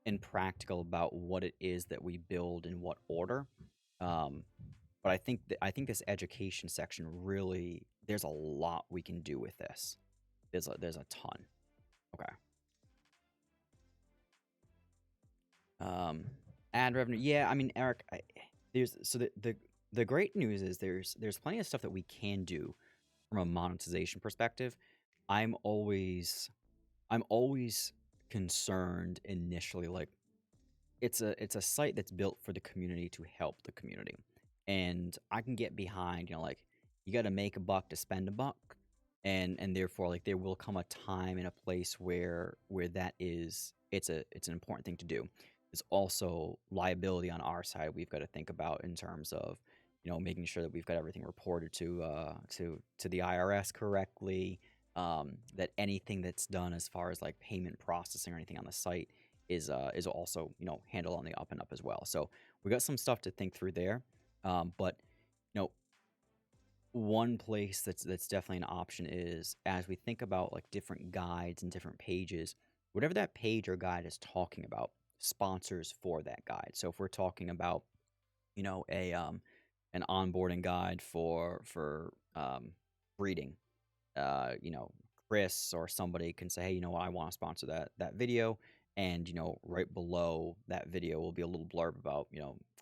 and practical about what it is that we build in what order. Um, but I think this education section really, there's a lot we can do with this. There's a ton. Okay. Um, Ad revenue. Yeah, I mean, Eric, there's so the great news is there's plenty of stuff that we can do from a monetization perspective. I'm always I'm always concerned initially, like it's a site that's built for the community to help the community. And I can get behind, like you got to make a buck to spend a buck, and therefore like there will come a time and a place where that is it's an important thing to do. There's also liability on our side we've got to think about in terms of making sure that we've got everything reported to the IRS correctly, that anything that's done as far as like payment processing or anything on the site is also handled on the up and up as well. So we got some stuff to think through there. But you know, one place that's definitely an option is as we think about like different guides and different pages, whatever that page or guide is talking about, sponsors for that guide. So if we're talking about a an onboarding guide for breeding, you know, Chris or somebody can say, hey, you know what, I want to sponsor that video. And, right below that video will be a little blurb about,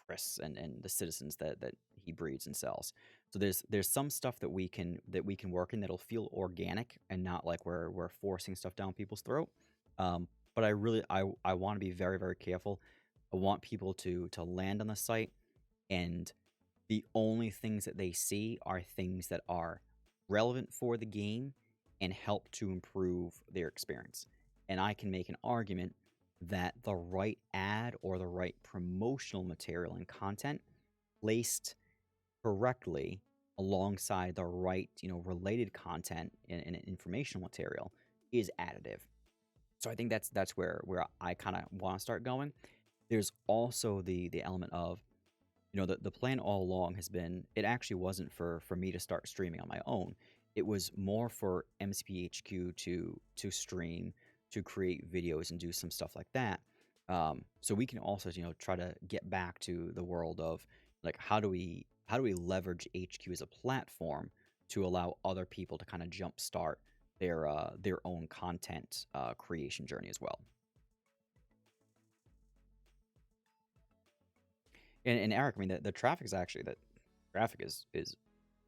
Chris and the citizens that he breeds and sells. So there's some stuff that we can work in that'll feel organic and not like we're forcing stuff down people's throat. But I want to be very, very careful. I want people to land on the site, and the only things that they see are things that are relevant for the game and help to improve their experience. And I can make an argument that the right ad or the right promotional material and content placed correctly alongside the right, related content and informational material is additive. So I think that's where I kind of want to start going. There's also the element of the plan all along has been, it actually wasn't for me to start streaming on my own. It was more for MCPHQ to stream, to create videos and do some stuff like that. So we can also try to get back to the world of like how do we leverage HQ as a platform to allow other people to kind of jumpstart their own content creation journey as well. And Eric, I mean, the traffic is actually that traffic is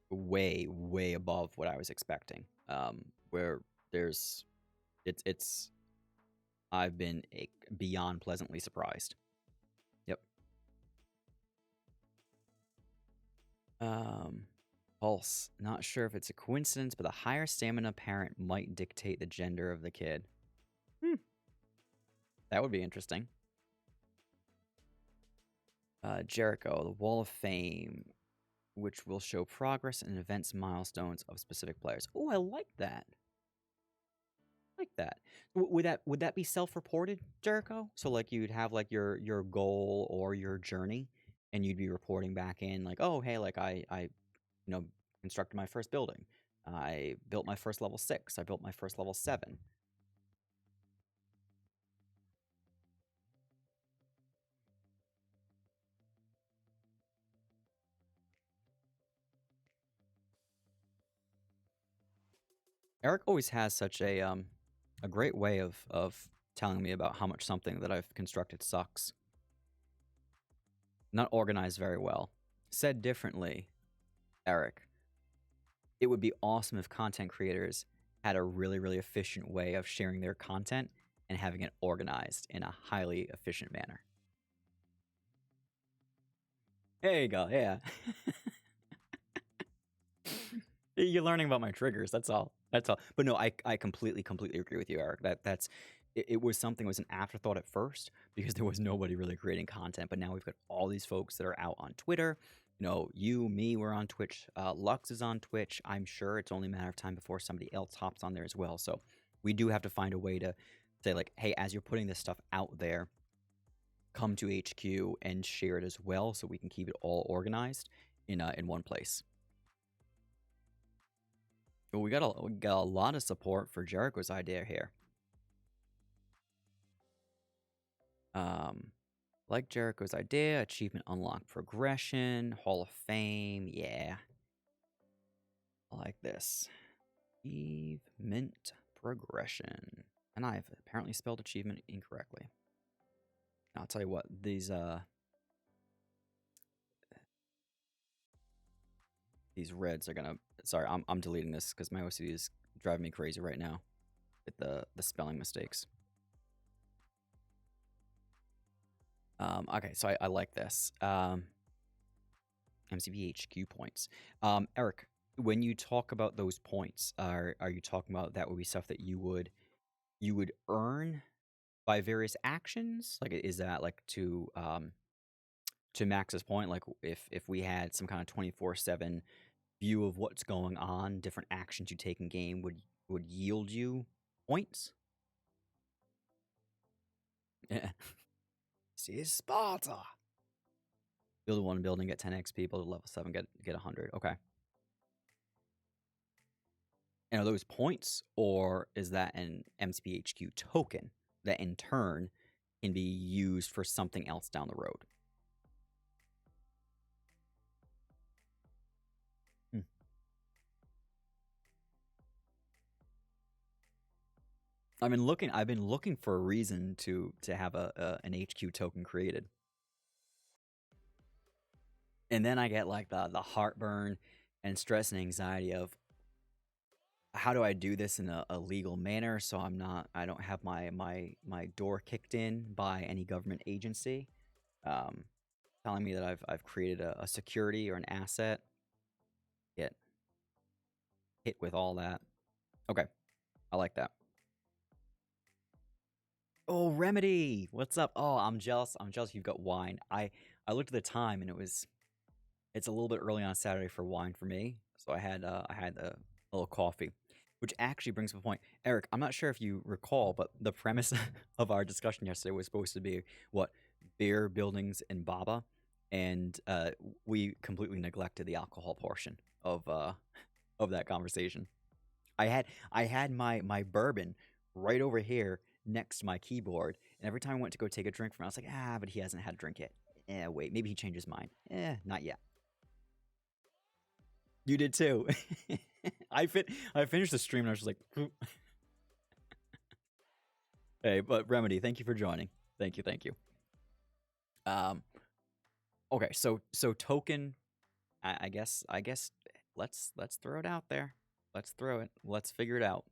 way way above what I was expecting. Where there's it's I've been beyond pleasantly surprised. Yep. Pulse. Not sure if it's a coincidence, but the higher stamina parent might dictate the gender of the kid. That would be interesting. Jericho, the Wall of Fame, which will show progress and events milestones of specific players. Oh, I like that. Like that. Would that be self-reported, Jericho? So like you'd have like your goal or your journey, and you'd be reporting back in like, oh hey, like I you know constructed my first building, I built my first level 6, I built my first level 7. Eric always has such a great way of telling me about how much something that I've constructed sucks. Not organized very well. Said differently, Eric, it would be awesome if content creators had a really, really efficient way of sharing their content and having it organized in a highly efficient manner. There you go, yeah. You're learning about my triggers, that's all. That's all. But no, I completely agree with you, Eric. It was something, it was an afterthought at first because there was nobody really creating content. But now we've got all these folks that are out on Twitter. You know, you, me, we're on Twitch. Lux is on Twitch. I'm sure it's only a matter of time before somebody else hops on there as well. So we do have to find a way to say, like, hey, as you're putting this stuff out there, come to HQ and share it as well so we can keep it all organized in one place. Well, we got a lot of support for Jericho's idea here. Like Jericho's idea, achievement unlock progression, Hall of Fame, yeah. I like this. Achievement progression. And I've apparently spelled achievement incorrectly. I'll tell you what, these reds are gonna... Sorry, I'm deleting this because my OCD is driving me crazy right now with the spelling mistakes. Okay, so I like this. MCPHQ points. Eric, when you talk about those points, are you talking about that would be stuff that you would earn by various actions? Like, is that like to Max's point, like if we had some kind of 24/7 view of what's going on, different actions you take in game would yield you points? Yeah. See, Sparta. Build one building, get 10 XP, build a level 7, get 100. Okay. And are those points, or is that an MCPHQ token that in turn can be used for something else down the road? I've been looking for a reason to have an HQ token created. And then I get like the heartburn and stress and anxiety of, how do I do this in a legal manner so I don't have my door kicked in by any government agency telling me that I've created a security or an asset. Get hit with all that. Okay, I like that. Oh, Remedy, what's up? Oh, I'm jealous. I'm jealous you've got wine. I looked at the time and it's a little bit early on Saturday for wine for me, so I had a little coffee, which actually brings up a point. Eric, I'm not sure if you recall, but the premise of our discussion yesterday was supposed to be what, beer, buildings, and Baba, and we completely neglected the alcohol portion of that conversation. I had my bourbon right over here next to my keyboard, and every time I went to go take a drink from it, I was like, but he hasn't had a drink yet. Wait, maybe he changed his mind. Not yet. You did too. I finished the stream and I was just like, hey, but Remedy, thank you for joining. Thank you. Okay, so token, I guess let's throw it out there. Let's throw it. Let's figure it out.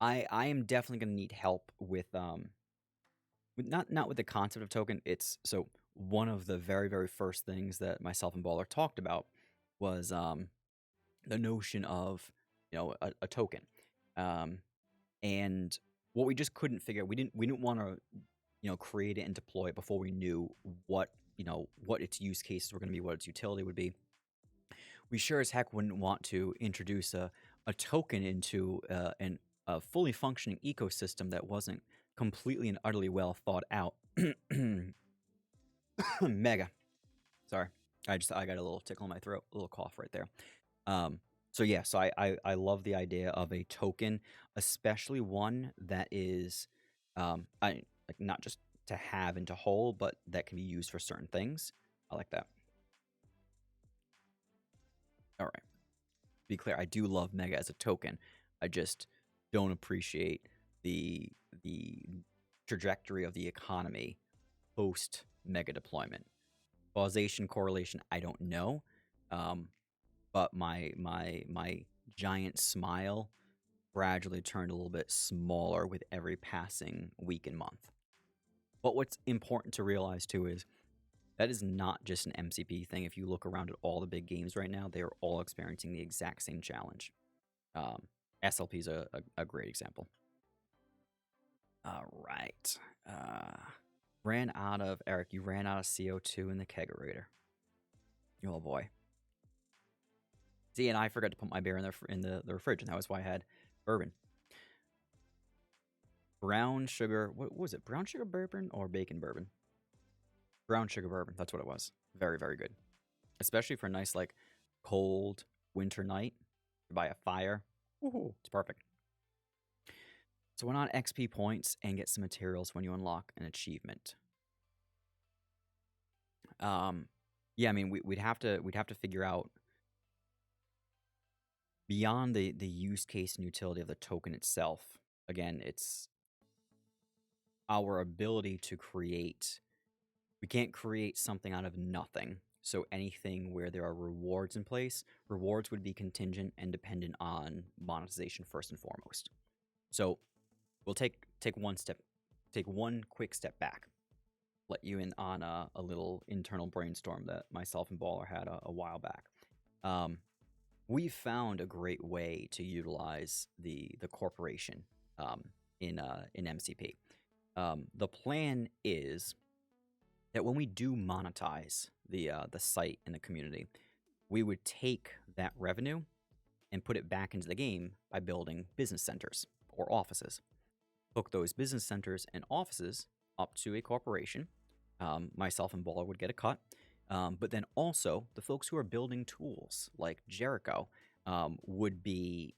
I am definitely gonna need help with not with the concept of token. It's so one of the very first things that myself and Baller talked about was the notion of a token, um, and what we just couldn't figure. We didn't want to create it and deploy it before we knew what what its use cases were going to be, what its utility would be. We sure as heck wouldn't want to introduce a token into a fully functioning ecosystem that wasn't completely and utterly well thought out. Mega. Sorry. I got a little tickle in my throat, a little cough right there. Um, so yeah, so I love the idea of a token, especially one that is I like not just to have and to hold, but that can be used for certain things. I like that. All right. Be clear, I do love Mega as a token. I just don't appreciate the the trajectory of the economy post Mega deployment. Causation, correlation, I don't know. Um, but my giant smile gradually turned a little bit smaller with every passing week and month. But what's important to realize too is that is not just an MCP thing. If you look around at all the big games right now, they are all experiencing the exact same challenge. Um, SLP is a great example. All right. Ran out of Eric. You ran out of CO2 in the kegerator. Oh boy. See, and I forgot to put my beer in the fridge, and that was why I had bourbon. Brown sugar. What was it? Brown sugar bourbon or bacon bourbon? Brown sugar bourbon. That's what it was. Very good, especially for a nice like cold winter night by a fire. Woohoo! It's perfect. So why not XP points and get some materials when you unlock an achievement? Yeah, I mean we'd have to figure out beyond the use case and utility of the token itself. Again, it's our ability to create. We can't create something out of nothing. So anything where there are rewards in place, rewards would be contingent and dependent on monetization first and foremost. So we'll take one quick step back. Let you in on a little internal brainstorm that myself and Baller had a while back. We found a great way to utilize the corporation in MCP. The plan is that when we do monetize the site and the community, we would take that revenue and put it back into the game by building business centers or offices. Hook those business centers and offices up to a corporation. Myself and Baller would get a cut, but then also the folks who are building tools like Jericho would be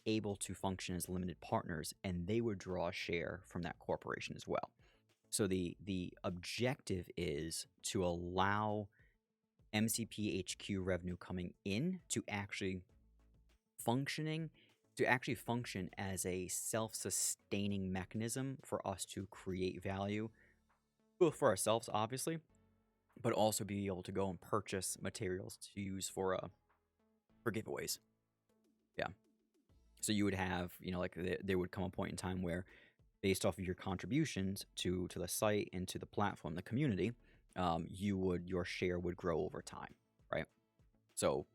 able to function as limited partners, and they would draw a share from that corporation as well. So the objective is to allow MCPHQ revenue coming in to actually function as a self-sustaining mechanism for us to create value, both for ourselves, obviously, but also be able to go and purchase materials to use for giveaways. Yeah. So you would have, like there would come a point in time where, based off of your contributions to the site and to the platform, the community, your share would grow over time, right? So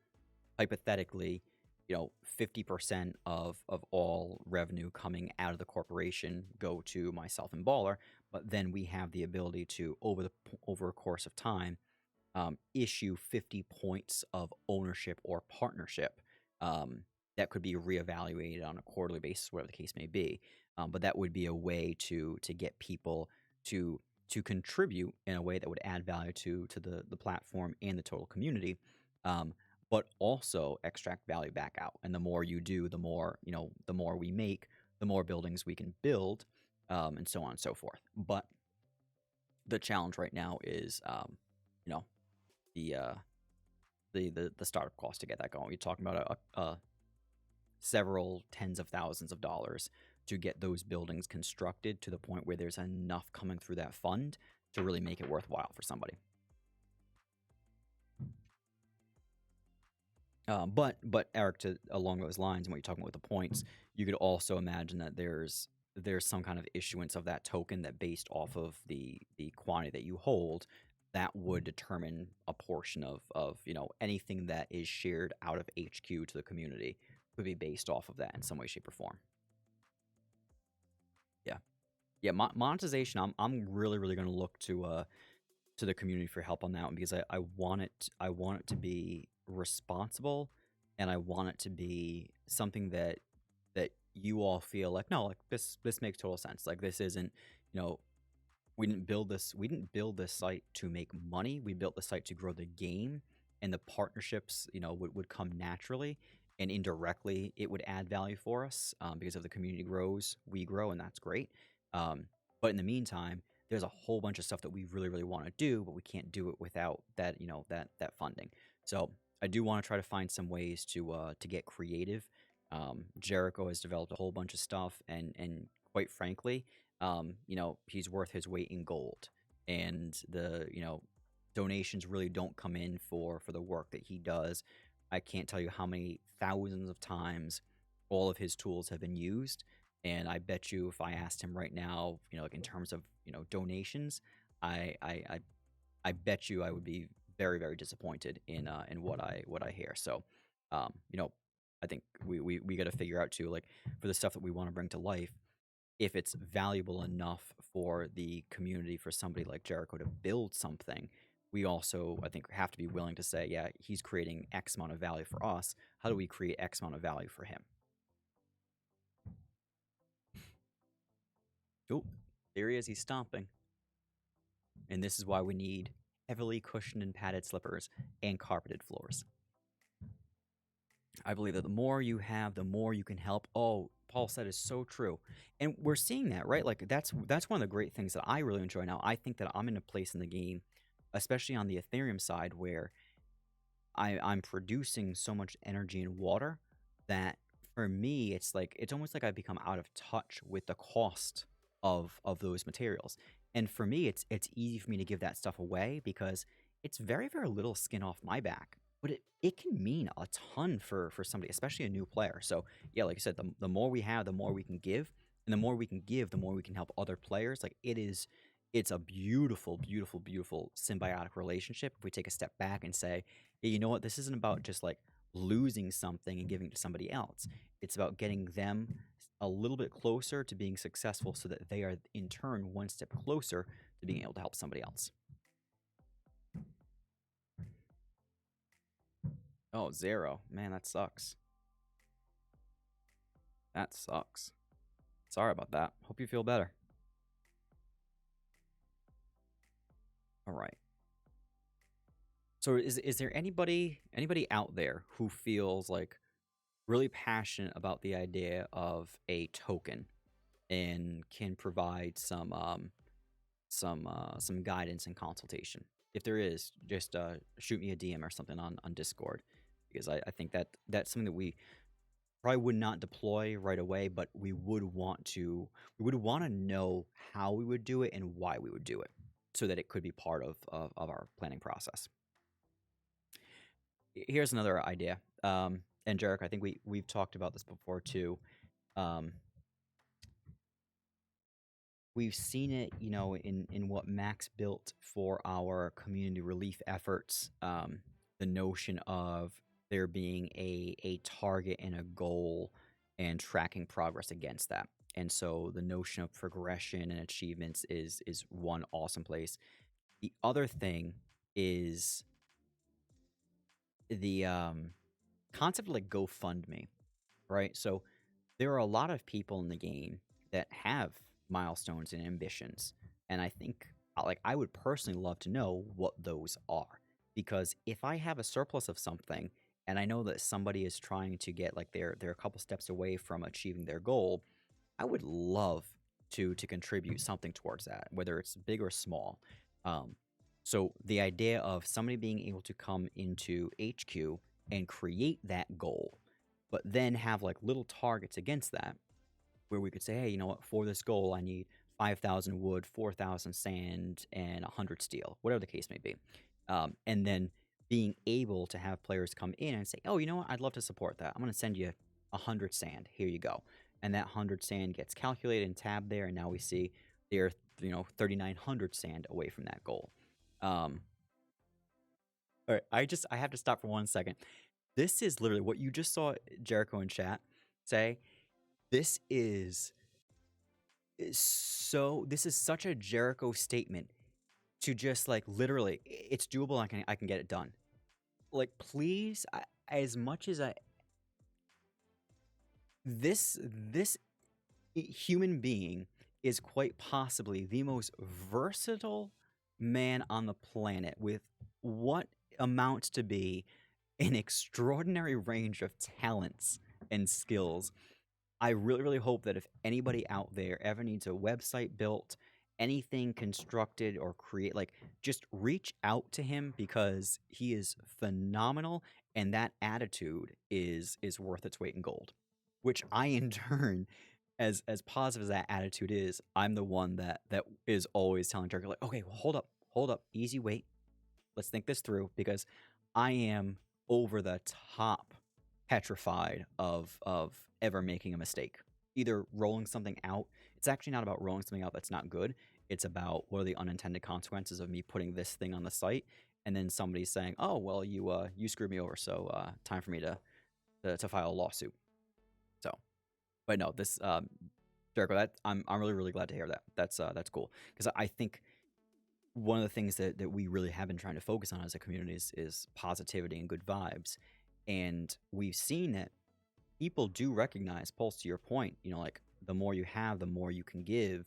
hypothetically, 50% of all revenue coming out of the corporation go to myself and Baller, but then we have the ability to over a course of time issue 50 points of ownership or partnership that could be reevaluated on a quarterly basis, whatever the case may be. But that would be a way to get people to contribute in a way that would add value to the platform and the total community, but also extract value back out. And the more you do, the more the more we make, the more buildings we can build, and so on and so forth. But the challenge right now is, the startup cost to get that going. You're talking about several tens of thousands of dollars to get those buildings constructed to the point where there's enough coming through that fund to really make it worthwhile for somebody. But Eric, to along those lines, and what you're talking about with the points, you could also imagine that there's some kind of issuance of that token that based off of the quantity that you hold, that would determine a portion of anything that is shared out of HQ to the community would be based off of that in some way, shape, or form. Yeah, yeah. Monetization. I'm really going to look to the community for help on that one because I want it to be responsible, and I want it to be something that you all feel like, no, like this makes total sense. Like this isn't, you know, we didn't build this site to make money. We built the site to grow the game, and the partnerships, would come naturally, and indirectly it would add value for us, because if the community grows, we grow, and that's great. Um, but in the meantime, there's a whole bunch of stuff that we really, really want to do, but we can't do it without that, that funding. So I do want to try to find some ways to get creative. Jericho has developed a whole bunch of stuff, and quite frankly, he's worth his weight in gold. And the donations really don't come in for the work that he does. I can't tell you how many thousands of times all of his tools have been used. And I bet you if I asked him right now, like in terms of, donations, I I I, I bet you I would be very, very disappointed in what I hear. So, um, you know, I think we got to figure out too, like for the stuff that we want to bring to life, if it's valuable enough for the community for somebody like Jericho to build something, we also, I think, have to be willing to say, yeah, he's creating X amount of value for us. How do we create X amount of value for him? Oh, there he is. He's stomping. And this is why we need heavily cushioned and padded slippers and carpeted floors. I believe that the more you have, the more you can help. Oh, Paul said is so true. And we're seeing that, right? Like that's one of the great things that I really enjoy now. I think that I'm in a place in the game, especially on the Ethereum side, where I'm producing so much energy and water that for me it's almost like I've become out of touch with the cost of those materials. And for me it's easy for me to give that stuff away because it's very, very little skin off my back. But it can mean a ton for somebody, especially a new player. So yeah, like I said, the more we have, the more we can give. And the more we can give, the more we can help other players. Like it's a beautiful, beautiful, beautiful symbiotic relationship if we take a step back and say, yeah, you know what? This isn't about just like losing something and giving it to somebody else. It's about getting them a little bit closer to being successful so that they are in turn one step closer to being able to help somebody else. Oh, 0. Man, that sucks. That sucks. Sorry about that. Hope you feel better. All right. So is there anybody out there who feels like really passionate about the idea of a token and can provide some guidance and consultation? If there is, just shoot me a DM or something on Discord, because I think that that's something that we probably would not deploy right away, but we would want to know how we would do it and why we would do it, so that it could be part of our planning process. Here's another idea. And Jarek, I think we've talked about this before too. Um, we've seen it, in what Max built for our community relief efforts. The notion of there being a target and a goal and tracking progress against that. And so the notion of progression and achievements is one awesome place. The other thing is the concept of like GoFundMe, right? So there are a lot of people in the game that have milestones and ambitions, and I think like I would personally love to know what those are, because if I have a surplus of something and I know that somebody is trying to get like they're a couple steps away from achieving their goal, I would love to contribute something towards that, whether it's big or small. Um, so the idea of somebody being able to come into HQ and create that goal, but then have like little targets against that, where we could say, hey, you know what, for this goal, I need 5,000 wood, 4,000 sand, and 100 steel, whatever the case may be. And then being able to have players come in and say, oh, you know what, I'd love to support that. I'm going to send you 100 sand. Here you go. And that 100 sand gets calculated and tabbed there, and now we see they're 3,900 sand away from that goal. All right, I have to stop for 1 second. This is literally what you just saw Jericho in chat say. This is this is such a Jericho statement to just like literally, it's doable. I can get it done. Like, please, as much as this human being is quite possibly the most versatile man on the planet with what amounts to be an extraordinary range of talents and skills. I really, really hope that if anybody out there ever needs a website built, anything constructed or create, like, just reach out to him, because he is phenomenal, and that attitude is worth its weight in gold. Which I, in turn, as positive as that attitude is, I'm the one that is always telling Jerky, like, okay, well, hold up, easy, wait, let's think this through, because I am over the top petrified of ever making a mistake. Either rolling something out. It's actually not about rolling something out that's not good. It's about what are the unintended consequences of me putting this thing on the site, and then somebody saying, "Oh, well, you screwed me over, so time for me to file a lawsuit." So, but no, this Jericho, that I'm really, really glad to hear that. That's cool, because I think one of the things that we really have been trying to focus on as a community is positivity and good vibes. And we've seen that people do recognize, Pulse, to your point, like, the more you have, the more you can give,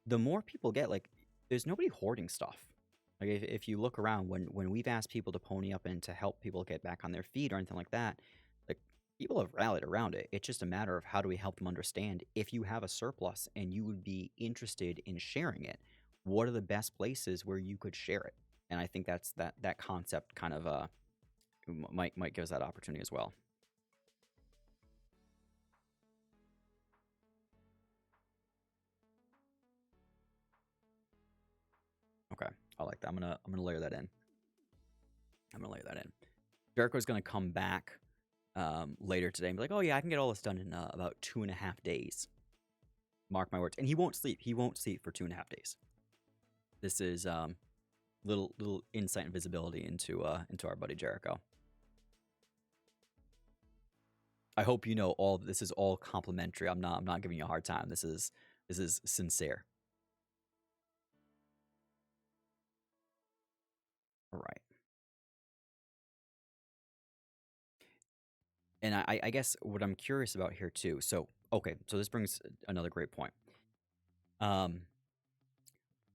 the more people get. Like, there's nobody hoarding stuff. Like, if you look around, when we've asked people to pony up and to help people get back on their feet or anything like that, like, people have rallied around it. It's just a matter of how do we help them understand, if you have a surplus and you would be interested in sharing it, what are the best places where you could share it? And I think that's that concept kind of might give us that opportunity as well. Okay, I like that. I'm gonna layer that in. Jericho's gonna come back later today and be like, "Oh yeah, I can get all this done in about 2.5 days." Mark my words. And he won't sleep. He won't sleep for 2.5 days. This is little insight and visibility into our buddy Jericho. I hope you know all this is all complimentary. I'm not giving you a hard time. This is sincere. All right. And I guess what I'm curious about here too. So okay, so this brings another great point.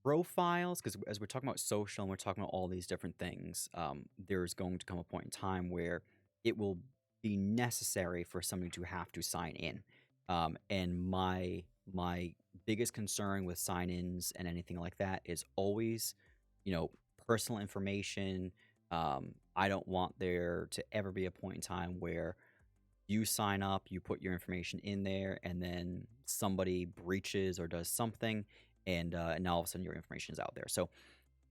Profiles, because as we're talking about social and we're talking about all these different things, there's going to come a point in time where it will be necessary for somebody to have to sign in. And my biggest concern with sign-ins and anything like that is always, personal information. I don't want there to ever be a point in time where you sign up, you put your information in there, and then somebody breaches or does something, and now all of a sudden your information is out there. So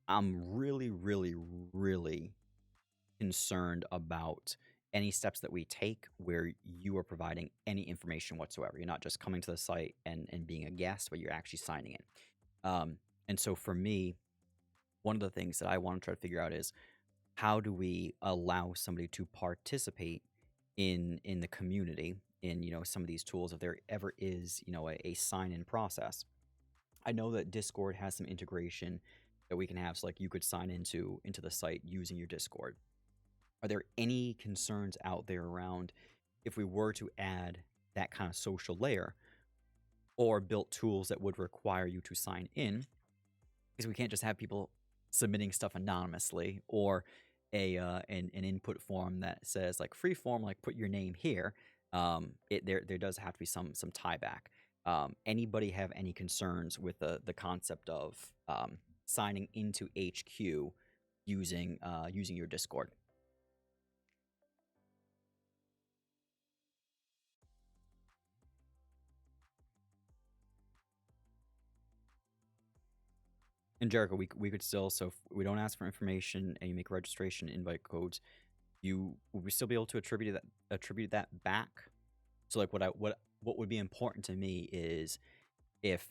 I'm really, really, really concerned about any steps that we take where you are providing any information whatsoever. You're not just coming to the site and being a guest, but you're actually signing in. And so for me, one of the things that I want to try to figure out is, how do we allow somebody to participate in the community, in some of these tools, if there ever is a sign-in process. I know that Discord has some integration that we can have, so like you could sign into the site using your Discord. Are there any concerns out there around, if we were to add that kind of social layer, or built tools that would require you to sign in? Because we can't just have people submitting stuff anonymously, or an input form that says like free form, like put your name here. There does have to be some tie back. Anybody have any concerns with the concept of signing into HQ using your Discord? And Jericho, we could still, so if we don't ask for information and you make registration invite codes, you would we still be able to attribute that back? So like what would be important to me is if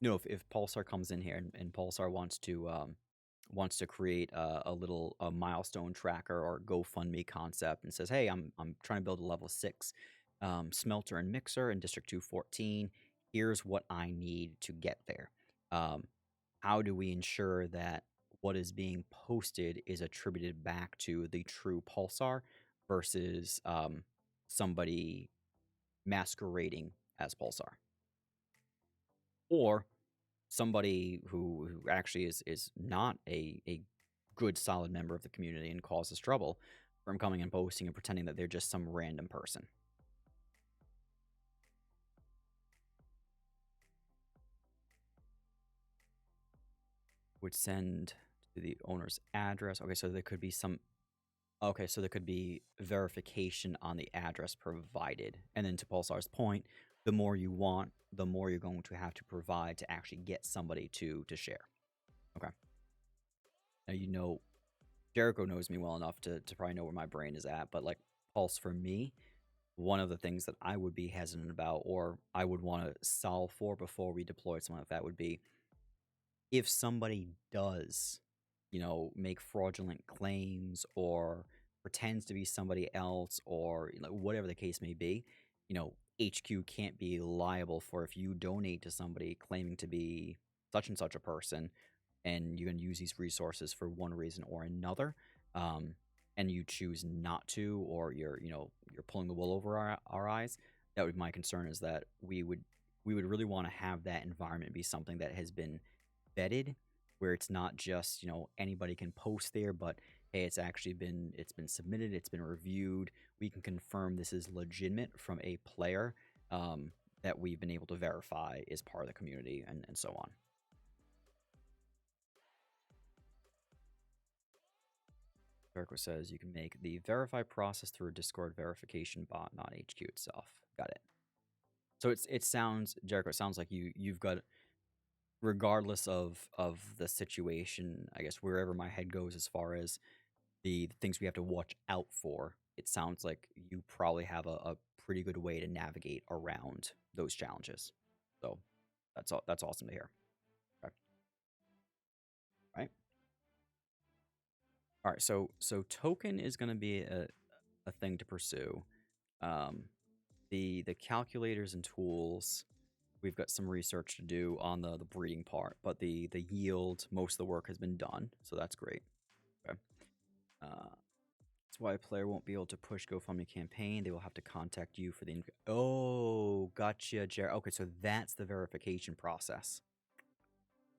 if Pulsar comes in here and Pulsar wants to create a little a milestone tracker or GoFundMe concept and says, hey, I'm trying to build a level 6 smelter and mixer in District 214. Here's what I need to get there. Um, how do we ensure that what is being posted is attributed back to the true Pulsar versus somebody masquerading as Pulsar? Or somebody who actually is not a good solid member of the community and causes trouble from coming and posting and pretending that they're just some random person. Would send to the owner's address. Okay, so there could be some. Okay, so there could be verification on the address provided. And then to Pulsar's point, the more you want, the more you're going to have to provide to actually get somebody to share. Okay. Now Jericho knows me well enough to probably know where my brain is at, but like Pulse for me, one of the things that I would be hesitant about or I would want to solve for before we deploy something like that would be if somebody does, make fraudulent claims or pretends to be somebody else or whatever the case may be, HQ can't be liable for if you donate to somebody claiming to be such and such a person and you're going to use these resources for one reason or another, um, and you choose not to, or you're pulling the wool over our eyes. That would be my concern is that we would really want to have that environment be something that has been vetted, where it's not just anybody can post there, but hey, it's been submitted, it's been reviewed. We can confirm this is legitimate from a player that we've been able to verify is part of the community and so on. Jericho says you can make the verify process through a Discord verification bot, not HQ itself. Got it. So it sounds, Jericho, it sounds like you've got, regardless of the situation, I guess wherever my head goes as far as the things we have to watch out for, it sounds like you probably have a pretty good way to navigate around those challenges. So that's awesome to hear. Okay. Right. All right. So token is going to be a thing to pursue. Um, the calculators and tools, we've got some research to do on the breeding part, but the yield, most of the work has been done, so that's great. Okay. That's why a player won't be able to push GoFundMe campaign. They will have to contact you for the. Oh, gotcha, Jared. Okay, so that's the verification process.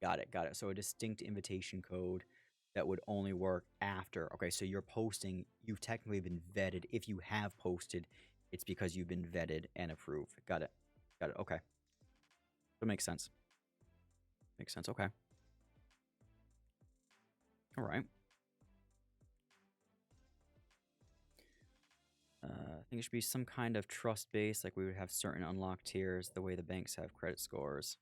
Got it. Got it. So a distinct invitation code that would only work after. Okay, so you're posting. You've technically been vetted. If you have posted, it's because you've been vetted and approved. Got it. Got it. Okay. That makes sense. Makes sense. Okay. All right. I think it should be some kind of trust base, like we would have certain unlocked tiers, the way the banks have credit scores.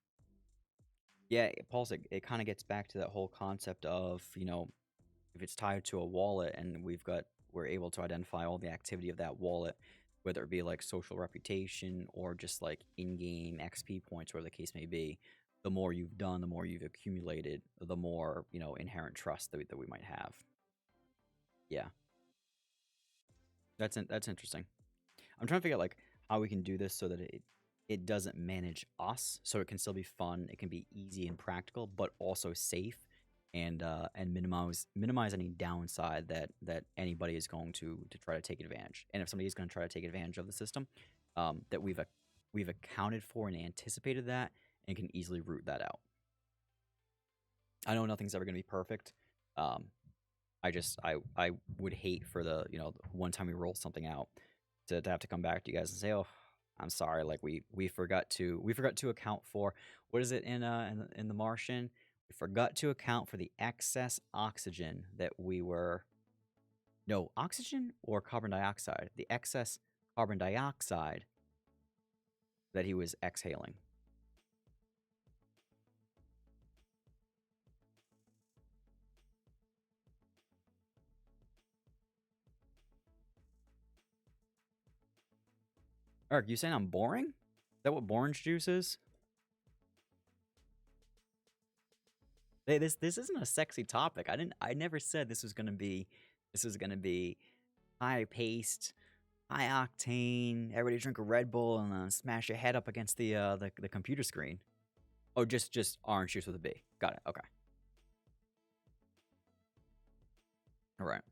Yeah, Paul's it kind of gets back to that whole concept of, if it's tied to a wallet and we're able to identify all the activity of that wallet, whether it be like social reputation or just like in-game XP points, whatever the case may be, the more you've done, the more you've accumulated, the more, inherent trust that we might have. Yeah, that's interesting. I'm trying to figure out like how we can do this so that it doesn't manage us, so it can still be fun, it can be easy and practical, but also safe and minimize any downside that anybody is going to try to take advantage. And if somebody is going to try to take advantage of the system, that we've accounted for and anticipated that and can easily root that out. I know nothing's ever going to be perfect. Um, I would hate for the one time we roll something out to have to come back to you guys and say, oh, I'm sorry, like we forgot to account for, what is it in the Martian? We forgot to account for the excess oxygen that we were, no, oxygen or carbon dioxide, the excess carbon dioxide that he was exhaling. Eric, you saying I'm boring? Is that what orange juice is? Hey, this isn't a sexy topic. I never said this was gonna be high paced, high octane. Everybody drink a Red Bull and smash your head up against the computer screen. Oh, just orange juice with a B. Got it. Okay. All right.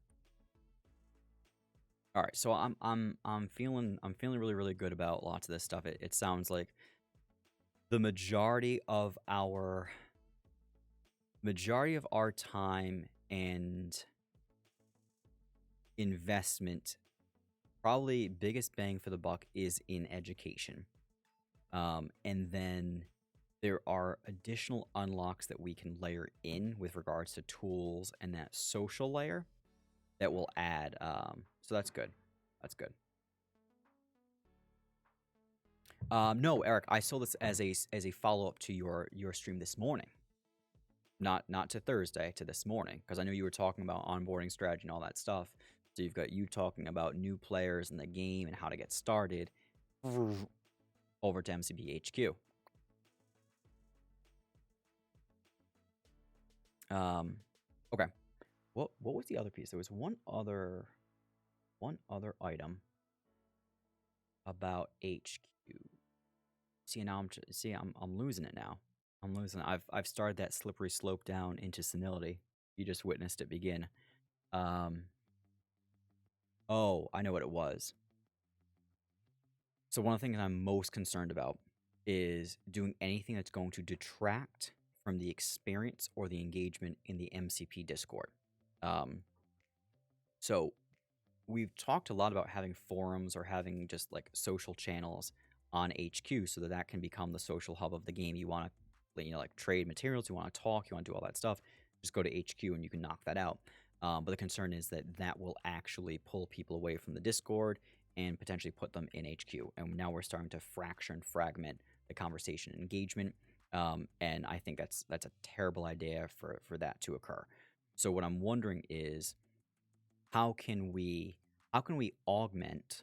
All right. So I'm feeling really good about lots of this stuff. It sounds like the majority of our time and investment, probably biggest bang for the buck, is in education. And then there are additional unlocks that we can layer in with regards to tools and that social layer that will add. So that's good. That's good. No, Eric, I saw this as a follow up to your stream this morning. Not to Thursday, to this morning, because I know you were talking about onboarding strategy and all that stuff. So you've got you talking about new players in the game and how to get started over to MCPHQ. Okay. What was the other piece? There was one other item about HQ. See, now I'm losing it now. I'm losing it. I've started that slippery slope down into senility. You just witnessed it begin. Um oh, I know what it was. So one of the things I'm most concerned about is doing anything that's going to detract from the experience or the engagement in the MCP Discord. Um so we've talked a lot about having forums or having just like social channels on HQ so that that can become the social hub of the game. You want to, like trade materials, you want to talk, you want to do all that stuff. Just go to HQ and you can knock that out. But the concern is that that will actually pull people away from the Discord and potentially put them in HQ. And now we're starting to fracture and fragment the conversation and engagement. And I think that's a terrible idea for that to occur. So what I'm wondering is how can we augment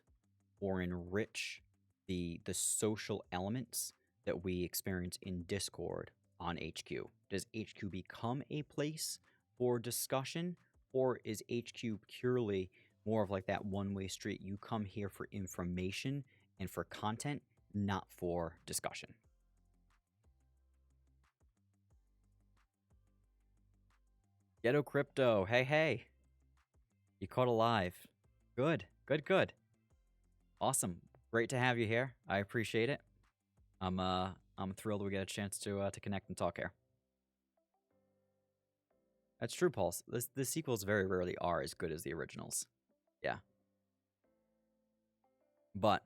or enrich the social elements that we experience in Discord on HQ? Does HQ become a place for discussion, or is HQ purely more of like that one-way street? You come here for information and for content, not for discussion. Ghetto Crypto, hey, you caught alive. Good. Awesome. Great to have you here. I appreciate it. I'm thrilled we get a chance to connect and talk here. That's true, Pulse. The sequels very rarely are as good as the originals. Yeah. But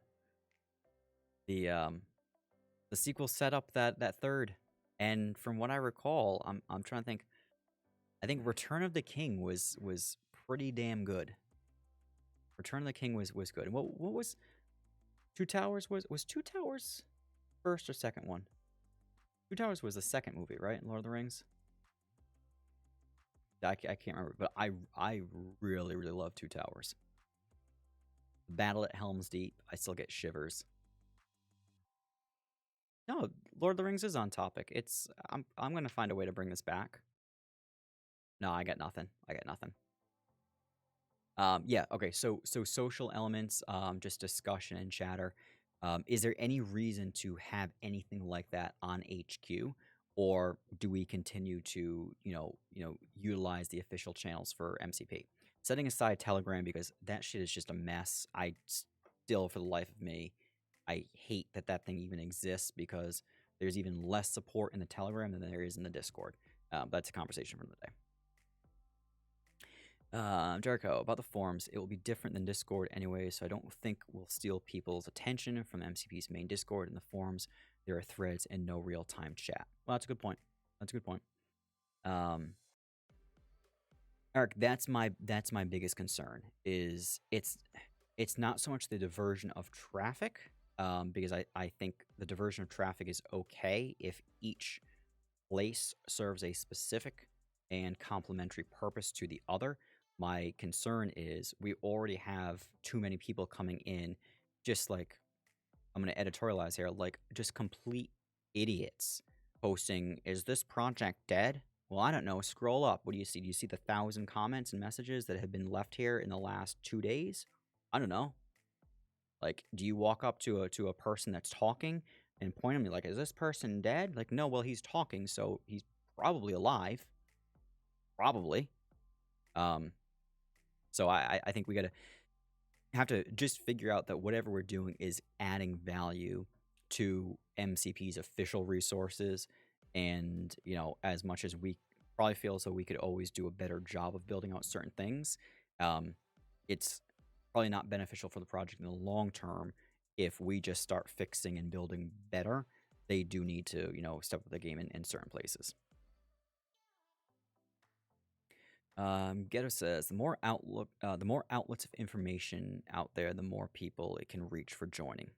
the sequel set up that third. And from what I recall, I'm trying to think. I think Return of the King was pretty damn good. Return of the King was good. And what was Two Towers was Two Towers first or second one? Two Towers was the second movie, right? In Lord of the Rings. I can't remember, but I really love Two Towers. Battle at Helm's Deep. I still get shivers. No, Lord of the Rings is on topic. I'm gonna find a way to bring this back. No, I got nothing. Yeah, okay. So social elements, just discussion and chatter. Is there any reason to have anything like that on HQ, or do we continue to utilize the official channels for MCP? Setting aside Telegram because that shit is just a mess. I still, for the life of me, I hate that thing even exists because there's even less support in the Telegram than there is in the Discord. That's a conversation for the day. Jericho, about the forums, it will be different than Discord anyway, so I don't think we'll steal people's attention from MCP's main Discord. In the forums, there are threads and no real-time chat. Well, that's a good point. Um, Eric, that's my biggest concern. Is it's not so much the diversion of traffic, because I think the diversion of traffic is okay if each place serves a specific and complementary purpose to the other. My concern is we already have too many people coming in, just like I'm going to editorialize here, like just complete idiots posting, is this project dead? Well, I don't know. Scroll up. What do you see? Do you see the 1,000 comments and messages that have been left here in the last 2 days? I don't know. Like, do you walk up to a person that's talking and point at me like, is this person dead? Like, no, well, he's talking, so he's probably alive. Probably. Um, so I think we gotta have to just figure out that whatever we're doing is adding value to MCP's official resources. And, as much as we probably feel as though we could always do a better job of building out certain things, um, it's probably not beneficial for the project in the long term if we just start fixing and building better. They do need to, step up the game in certain places. Ghetto says the more outlets of information out there, the more people it can reach for joining.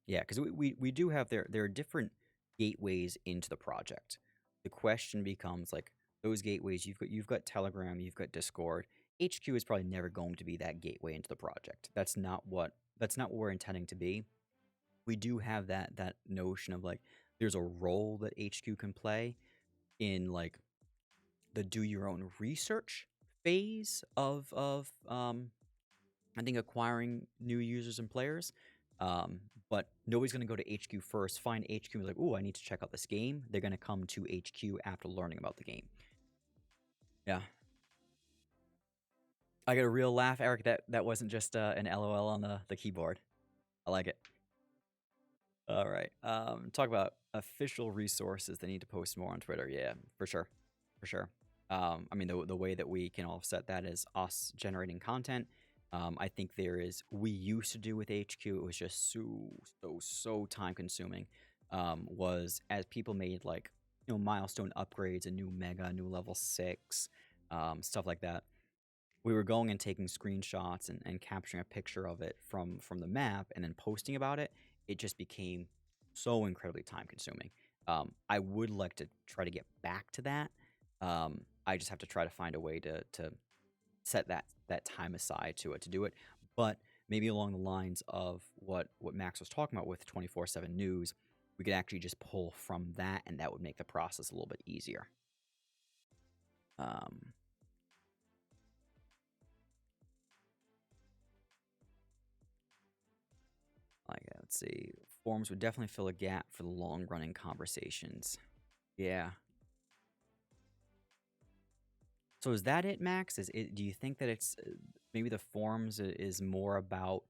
Yeah, because we do have there are different gateways into the project. The question becomes like those gateways. You've got Telegram, you've got Discord. HQ is probably never going to be that gateway into the project. That's not what we're intending to be. We do have that notion of like there's a role that HQ can play in like the do your own research phase of I think acquiring new users and players. But nobody's gonna go to HQ first, find HQ, and be like, "Oh, I need to check out this game." They're gonna come to HQ after learning about the game. Yeah, I got a real laugh, Eric. That wasn't just an LOL on the keyboard. I like it. All right. Talk about official resources they need to post more on Twitter. Yeah, for sure, for sure. I mean, the way that we can offset that is us generating content. I think we used to do with HQ, it was just so time consuming. Was as people made like, milestone upgrades, a new mega, new level 6, stuff like that. We were going and taking screenshots and capturing a picture of it from the map and then posting about it. It just became so incredibly time consuming. I would like to try to get back to that. I just have to try to find a way to set that time aside to do it. But maybe along the lines of what Max was talking about with 24/7 news, we could actually just pull from that, and that would make the process a little bit easier. Um, let's see. Forums would definitely fill a gap for the long running conversations. Yeah. So is that it, Max? Do you think that it's maybe the forums is more about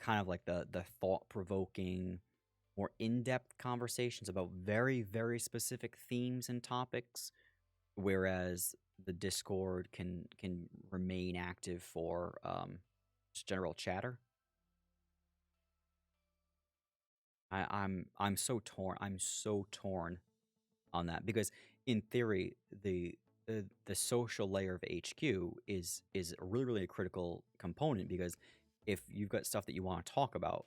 kind of like the thought provoking, more in depth conversations about very very specific themes and topics, whereas the Discord can remain active for just general chatter? I'm so torn. I'm so torn on that because in theory the social layer of HQ is really a critical component because if you've got stuff that you want to talk about,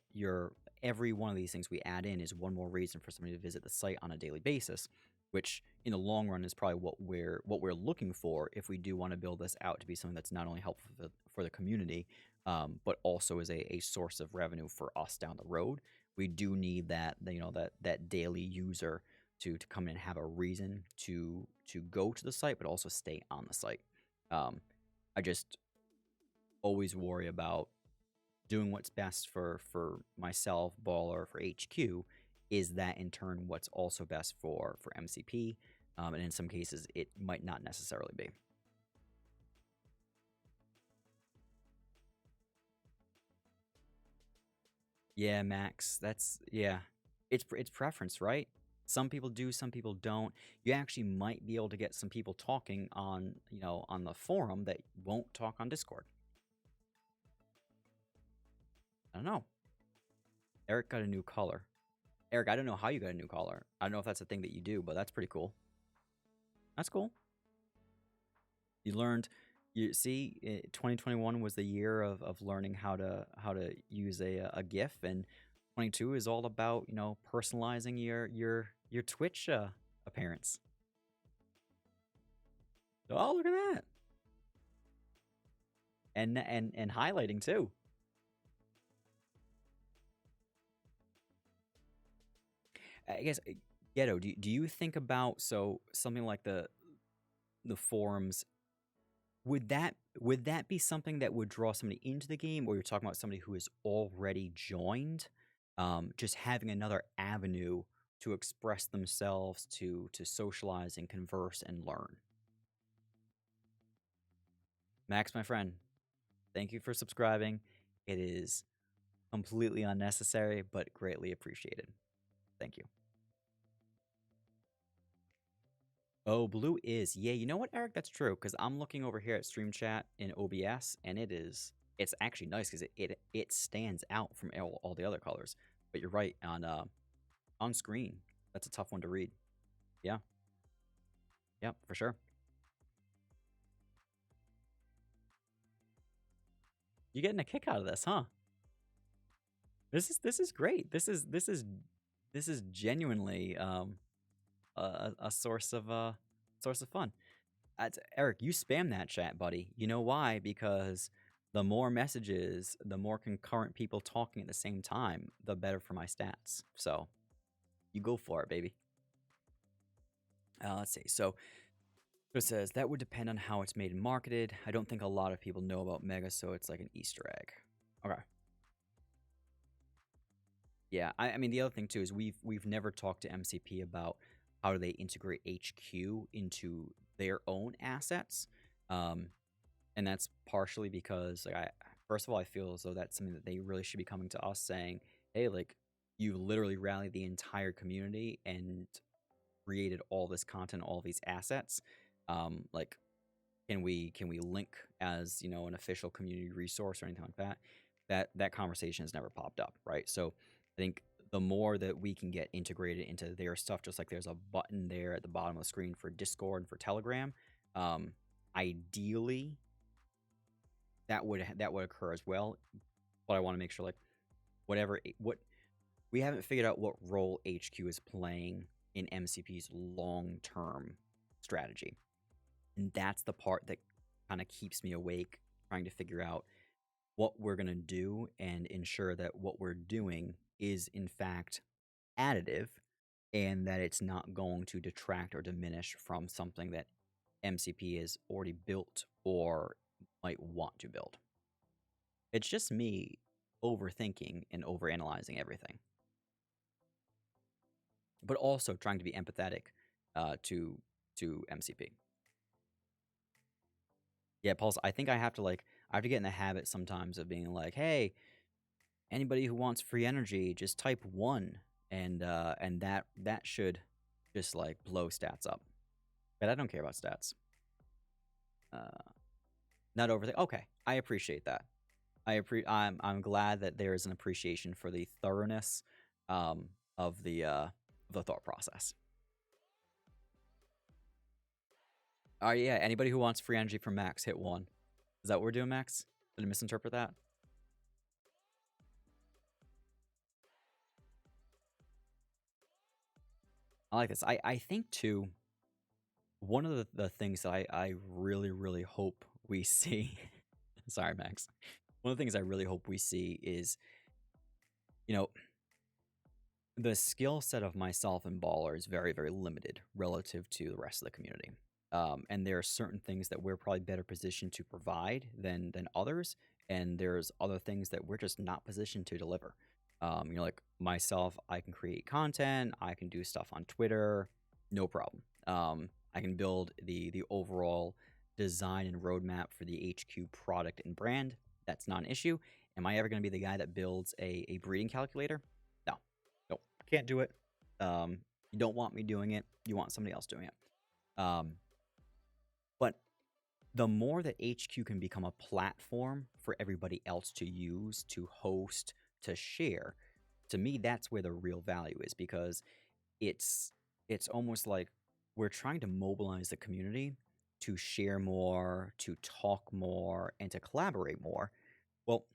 every one of these things we add in is one more reason for somebody to visit the site on a daily basis, which in the long run is probably what we're looking for if we do want to build this out to be something that's not only helpful for the community, but also is a source of revenue for us down the road. We do need that daily user to come in and have a reason to go to the site, but also stay on the site. I just always worry about doing what's best for myself, Baller, for HQ. Is that in turn what's also best for MCP? And in some cases, it might not necessarily be. Yeah, Max. Yeah. It's preference, right? Some people do, some people don't. You actually might be able to get some people talking on the forum that won't talk on Discord. I don't know. Eric got a new color. Eric, I don't know how you got a new collar. I don't know if that's a thing that you do, but that's pretty cool. That's cool. You learned. You see, 2021 was the year of learning how to use a GIF, and 22 is all about personalizing your Twitch appearance. Oh, look at that, and highlighting too. I guess Ghetto, do you think about so something like the forums, would that be something that would draw somebody into the game, or you're talking about somebody who is already joined, just having another avenue to express themselves, to socialize and converse and learn? Max, my friend, thank you for subscribing. It is completely unnecessary, but greatly appreciated. Thank you. Oh, blue is. Yeah, you know what, Eric? That's true, because I'm looking over here at Stream Chat in OBS, and it's actually nice because it stands out from all the other colors. But you're right, on screen, that's a tough one to read. Yeah, yeah, for sure. You're getting a kick out of this, huh? This is great. This is genuinely a source of fun. Eric, you spam that chat, buddy. You know why? Because the more messages, the more concurrent people talking at the same time, the better for my stats. So you go for it, baby. Let's see. So it says that would depend on how it's made and marketed. I don't think a lot of people know about Mega, so it's like an Easter egg. Okay. Yeah, I mean the other thing too is we've never talked to MCP about how do they integrate HQ into their own assets. Um, and that's partially because like I first of all I feel as though that's something that they really should be coming to us saying, hey, like you literally rallied the entire community and created all this content, all these assets. Like can we link as an official community resource or anything like that? That conversation has never popped up, right? So I think the more that we can get integrated into their stuff, just like there's a button there at the bottom of the screen for Discord and for Telegram, um, ideally that would occur as well. But I want to make sure like what we haven't figured out what role HQ is playing in MCP's long term strategy. And that's the part that kind of keeps me awake, trying to figure out what we're going to do and ensure that what we're doing is, in fact, additive and that it's not going to detract or diminish from something that MCP has already built or might want to build. It's just me overthinking and overanalyzing everything, but also trying to be empathetic to MCP. Yeah, Pulse, I think I have to get in the habit sometimes of being like, hey, anybody who wants free energy, just type one, and that should just like blow stats up. But I don't care about stats. Uh, not overthink. Okay, I appreciate that. I'm glad that there is an appreciation for the thoroughness um, of the thought process. Yeah, anybody who wants free energy from Max, hit one. Is that what we're doing, Max? Did I misinterpret that? I like this. I think too, one of the things that I really, really hope we see. Sorry, Max. One of the things I really hope we see is, you know, the skill set of myself and Baller is very, very limited relative to the rest of the community. And there are certain things that we're probably better positioned to provide than others, and there's other things that we're just not positioned to deliver. Like myself, I can create content, I can do stuff on Twitter, no problem. I can build the overall design and roadmap for the HQ product and brand. That's not an issue. Am I ever going to be the guy that builds a breeding calculator? No, nope, can't do it. You don't want me doing it. You want somebody else doing it. But the more that HQ can become a platform for everybody else to use, to host, to share, to me, that's where the real value is because it's it's almost like we're trying to mobilize the community to share more, to talk more, and to collaborate more. Well,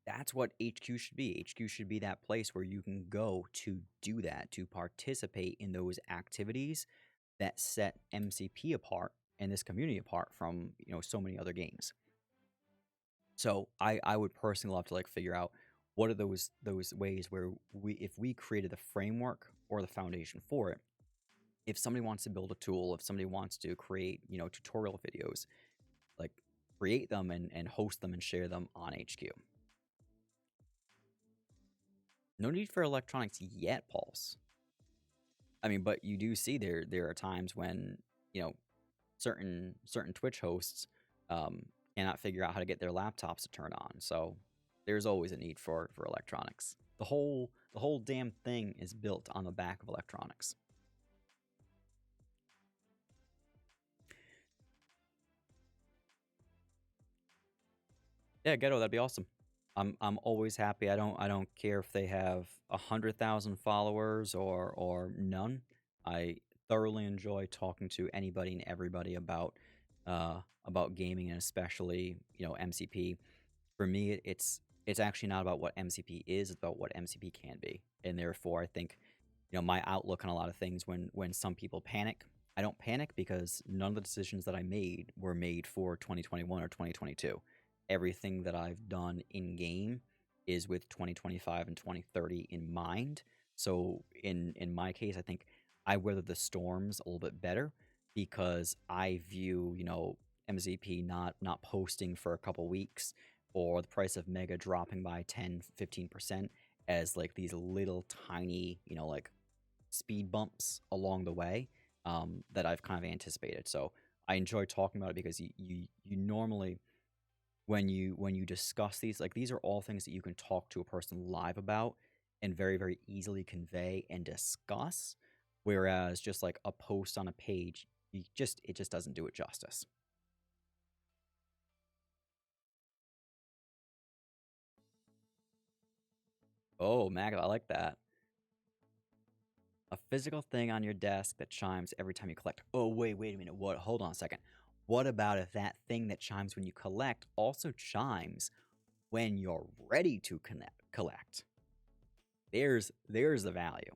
that's what HQ should be. HQ should be that place where you can go to do that, to participate in those activities that set MCP apart and this community apart from so many other games. So I would personally love to like figure out what are those ways where if we created the framework or the foundation for it. If somebody wants to build a tool, if somebody wants to create, tutorial videos, like create them and host them and share them on HQ. No need for electronics yet, Pulse. I mean, but you do see there are times when, certain Twitch hosts cannot figure out how to get their laptops to turn on. So there's always a need for electronics. The whole damn thing is built on the back of electronics. Yeah, Ghetto, that'd be awesome. I'm always happy. I don't care if they have 100,000 followers or none. I thoroughly enjoy talking to anybody and everybody about gaming, and especially MCP. For me, it's actually not about what MCP is; it's about what MCP can be. And therefore, I think my outlook on a lot of things, when some people panic, I don't panic, because none of the decisions that I made were made for 2021 or 2022. Everything that I've done in game is with 2025 and 2030 in mind. So in my case, I think I weather the storms a little bit better, because I view MZP not posting for a couple weeks, or the price of Mega dropping by 10-15% as like these little tiny like speed bumps along the way that I've kind of anticipated. So I enjoy talking about it, because you normally, when you discuss these, like, these are all things that you can talk to a person live about and very, very easily convey and discuss, whereas just like a post on a page, it just doesn't do it justice. Oh, Mag, I like that. A physical thing on your desk that chimes every time you collect. Oh, wait a minute. What? Hold on a second. What about if that thing that chimes when you collect also chimes when you're ready to collect? There's the value.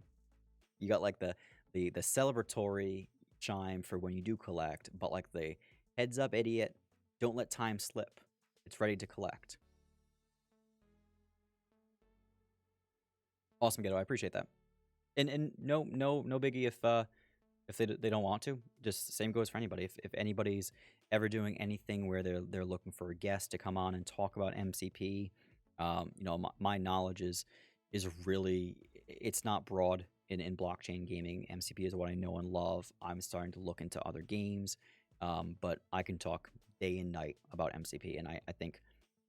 You got like the celebratory chime for when you do collect, but like the heads up, idiot, don't let time slip. It's ready to collect. Awesome, Ghetto. I appreciate that. And no biggie if they don't want to. Just same goes for anybody. If anybody's ever doing anything where they're looking for a guest to come on and talk about MCP, my knowledge is really, it's not broad in blockchain gaming. MCP is what I know and love. I'm starting to look into other games, but I can talk day and night about MCP, and I think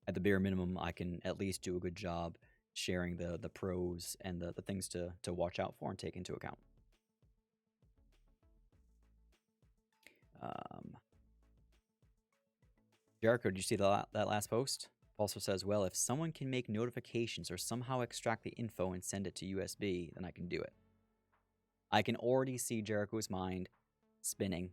at the bare minimum I can at least do a good job sharing the pros and the things to watch out for and take into account. Jericho, did you see that last post? Also says, well, if someone can make notifications or somehow extract the info and send it to USB, then I can do it. I can already see Jericho's mind spinning.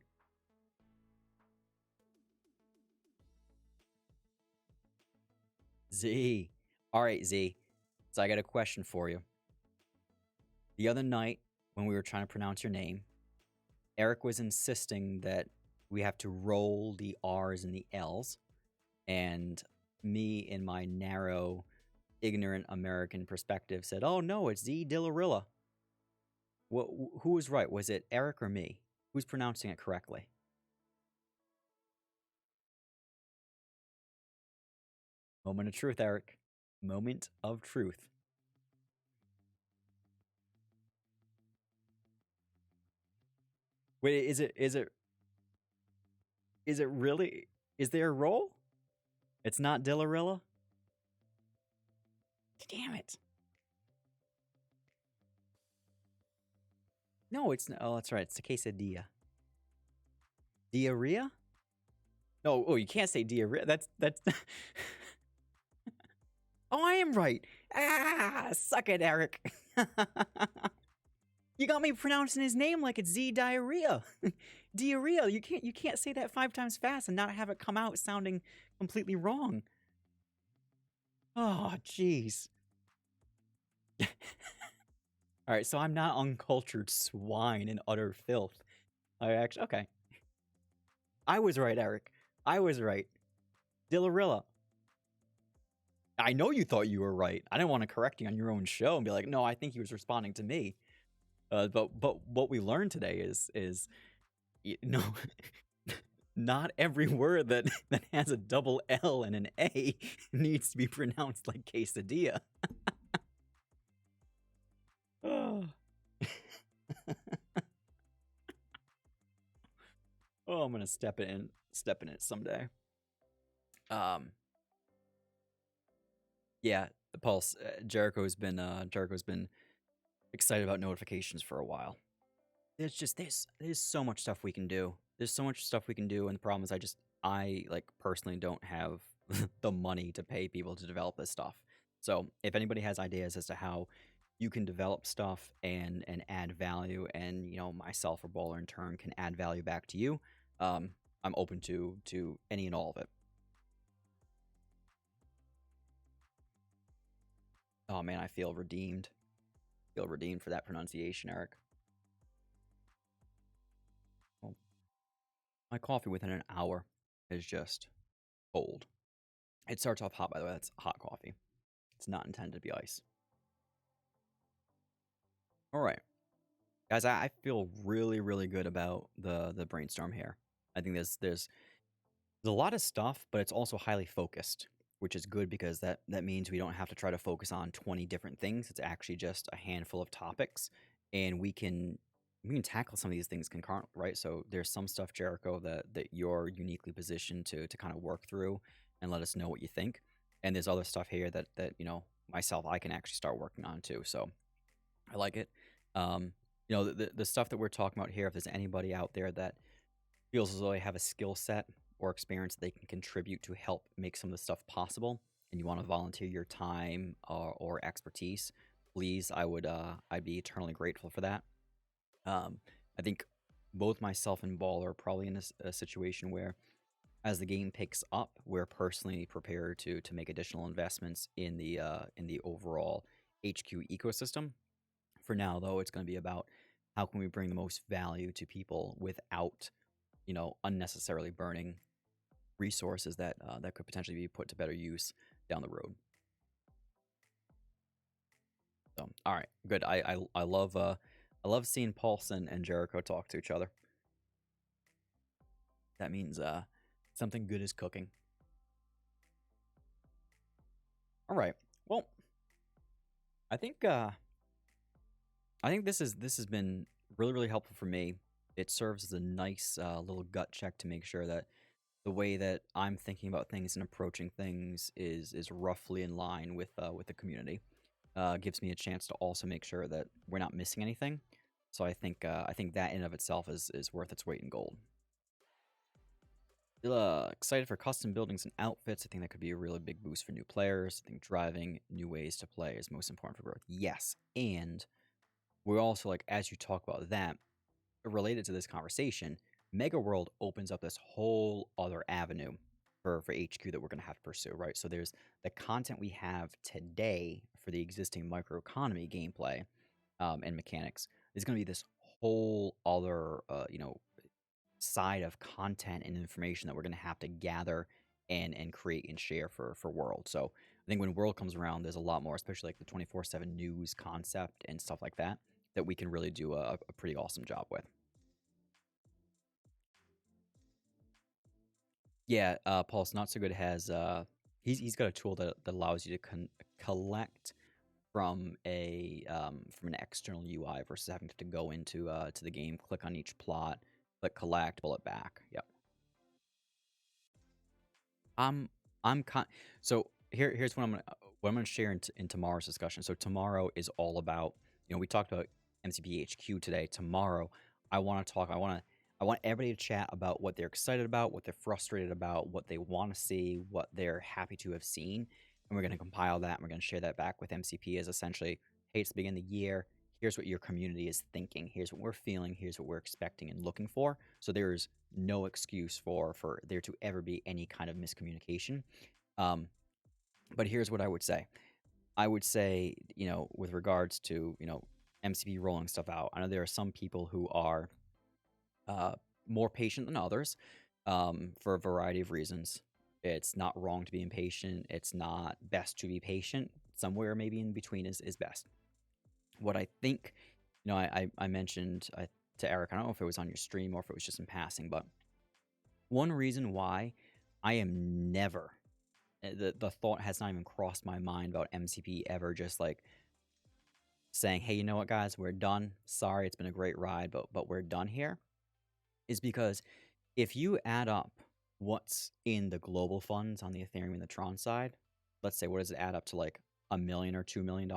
Z. All right, Z. So I got a question for you. The other night, when we were trying to pronounce your name, Eric was insisting that we have to roll the R's and the L's, and me, in my narrow, ignorant American perspective, said, oh no, it's Z Dillarilla. Who was right? Was it Eric or me? Who's pronouncing it correctly? Moment of truth, Eric. Moment of truth. Wait, is it really? Is there a roll? It's not Dillarilla? Damn it. No, it's not. Oh, that's right. It's the quesadilla. Diarrhea? No, oh, you can't say diarrhea. That's Oh, I am right. Ah, suck it, Eric. You got me pronouncing his name like it's Z diarrhea. Diarrhea. You can't say that 5 times fast and not have it come out sounding completely wrong. Oh, jeez. All right, so I'm not uncultured swine and utter filth. Okay. I was right, Eric. I was right. Dillarilla. I know you thought you were right. I didn't want to correct you on your own show and be like, no, I think he was responding to me. But what we learned today is no, not every word that that has a double L and an A needs to be pronounced like quesadilla. Oh, oh, I'm gonna step in it someday. Um, yeah, the Pulse. Jericho's been excited about notifications for a while. There's so much stuff we can do. There's so much stuff we can do, and the problem is I like personally don't have the money to pay people to develop this stuff. So if anybody has ideas as to how you can develop stuff and add value, and myself or Baller in turn can add value back to you, um, I'm open to any and all of it. Oh man, I feel redeemed. Feel redeemed for that pronunciation, Eric. Well, my coffee within an hour is just cold. It starts off hot, by the way. That's hot coffee. It's not intended to be ice. All right, guys. I feel really, really good about the brainstorm here. I think there's a lot of stuff, but it's also highly focused, which is good because that means we don't have to try to focus on 20 different things. It's actually just a handful of topics, and we can tackle some of these things concurrently, right? So there's some stuff, Jericho, that you're uniquely positioned to kind of work through and let us know what you think. And there's other stuff here that myself I can actually start working on too. So I like it. Um, the stuff that we're talking about here. If there's anybody out there that feels as though they have a skill set or experience that they can contribute to help make some of the stuff possible, and you want to volunteer your time or expertise, please, I'd be eternally grateful for that. Um, I think both myself and Ball are probably in a situation where, as the game picks up, we're personally prepared to make additional investments in the overall HQ ecosystem. For now, though, it's going to be about how can we bring the most value to people without unnecessarily burning resources that could potentially be put to better use down the road. So, all right, good. I love seeing Pulse and Jericho talk to each other. That means something good is cooking. All right. Well, I think uh, I think this has been really really helpful for me. It serves as a nice little gut check to make sure that the way that I'm thinking about things and approaching things is roughly in line with the community. Gives me a chance to also make sure that we're not missing anything. So I think that in and of itself is worth its weight in gold. Excited for custom buildings and outfits. I think that could be a really big boost for new players. I think driving new ways to play is most important for growth. Yes, and we're also like as you talk about that, related to this conversation, Mega World opens up this whole other avenue for HQ that we're going to have to pursue, right? So there's the content we have today for the existing microeconomy gameplay and mechanics. There's going to be this whole other, side of content and information that we're going to have to gather and create and share for World. So I think when World comes around, there's a lot more, especially like the 24/7 news concept and stuff like that, that we can really do a pretty awesome job with. Yeah, Pulse Not So Good has he's got a tool that allows you to collect from an external UI versus having to go into to the game, click on each plot, click collect, pull it back. Yep. I'm I'm con- so here's what I'm gonna share in tomorrow's discussion. So tomorrow is all about we talked about MCPHQ today. Tomorrow I want everybody to chat about what they're excited about, what they're frustrated about, what they want to see, what they're happy to have seen, and we're gonna compile that and we're gonna share that back with MCP as essentially, hey, it's the beginning of the year. Here's what your community is thinking. Here's what we're feeling. Here's what we're expecting and looking for. So there's no excuse for there to ever be any kind of miscommunication. Um, but here's what I would say. I would say, with regards to, MCP rolling stuff out, I know there are some people who are uh, more patient than others for a variety of reasons. It's not wrong to be impatient. It's not best to be patient. Somewhere maybe in between is best. What I think, I mentioned to Eric, I don't know if it was on your stream or if it was just in passing, but one reason why I am never, the thought has not even crossed my mind about MCP ever just like saying, hey, you know what, guys, we're done. Sorry, it's been a great ride, but we're done here, is because if you add up what's in the global funds on the Ethereum and the Tron side, let's say, what does it add up to, like $1 million or $2 million?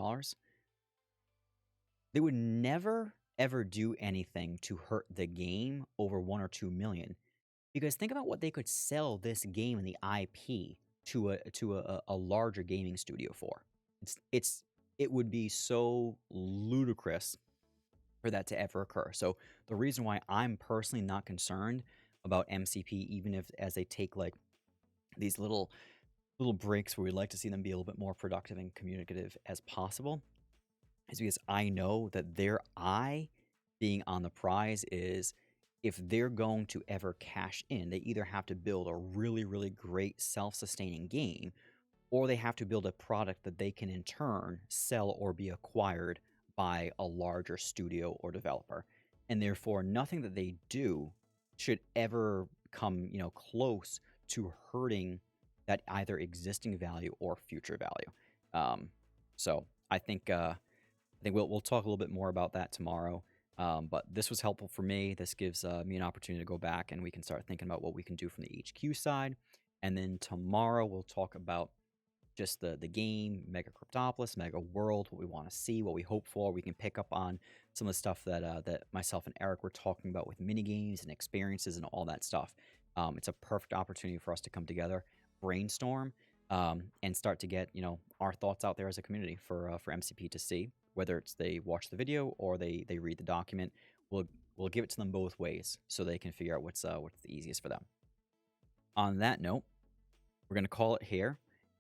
They would never ever do anything to hurt the game over 1 or 2 million, because think about what they could sell this game and the IP to a larger gaming studio for. It would be so ludicrous for that to ever occur. So the reason why I'm personally not concerned about MCP, even if as they take like these little breaks where we'd like to see them be a little bit more productive and communicative as possible, is because I know that their eye being on the prize is, if they're going to ever cash in, they either have to build a really, really great self-sustaining game, or they have to build a product that they can in turn sell or be acquired by a larger studio or developer. And therefore, nothing that they do should ever come, close to hurting that either existing value or future value. So I think we'll talk a little bit more about that tomorrow. But this was helpful for me. This gives me an opportunity to go back and we can start thinking about what we can do from the HQ side. And then tomorrow we'll talk about just the game, MegaCryptopolis, Mega World, what we want to see, what we hope for. We can pick up on some of the stuff that myself and Eric were talking about with mini games and experiences and all that stuff. It's a perfect opportunity for us to come together, brainstorm, and start to get our thoughts out there as a community for MCP to see. Whether it's they watch the video or they read the document, we'll give it to them both ways so they can figure out what's the easiest for them. On that note, we're gonna call it here.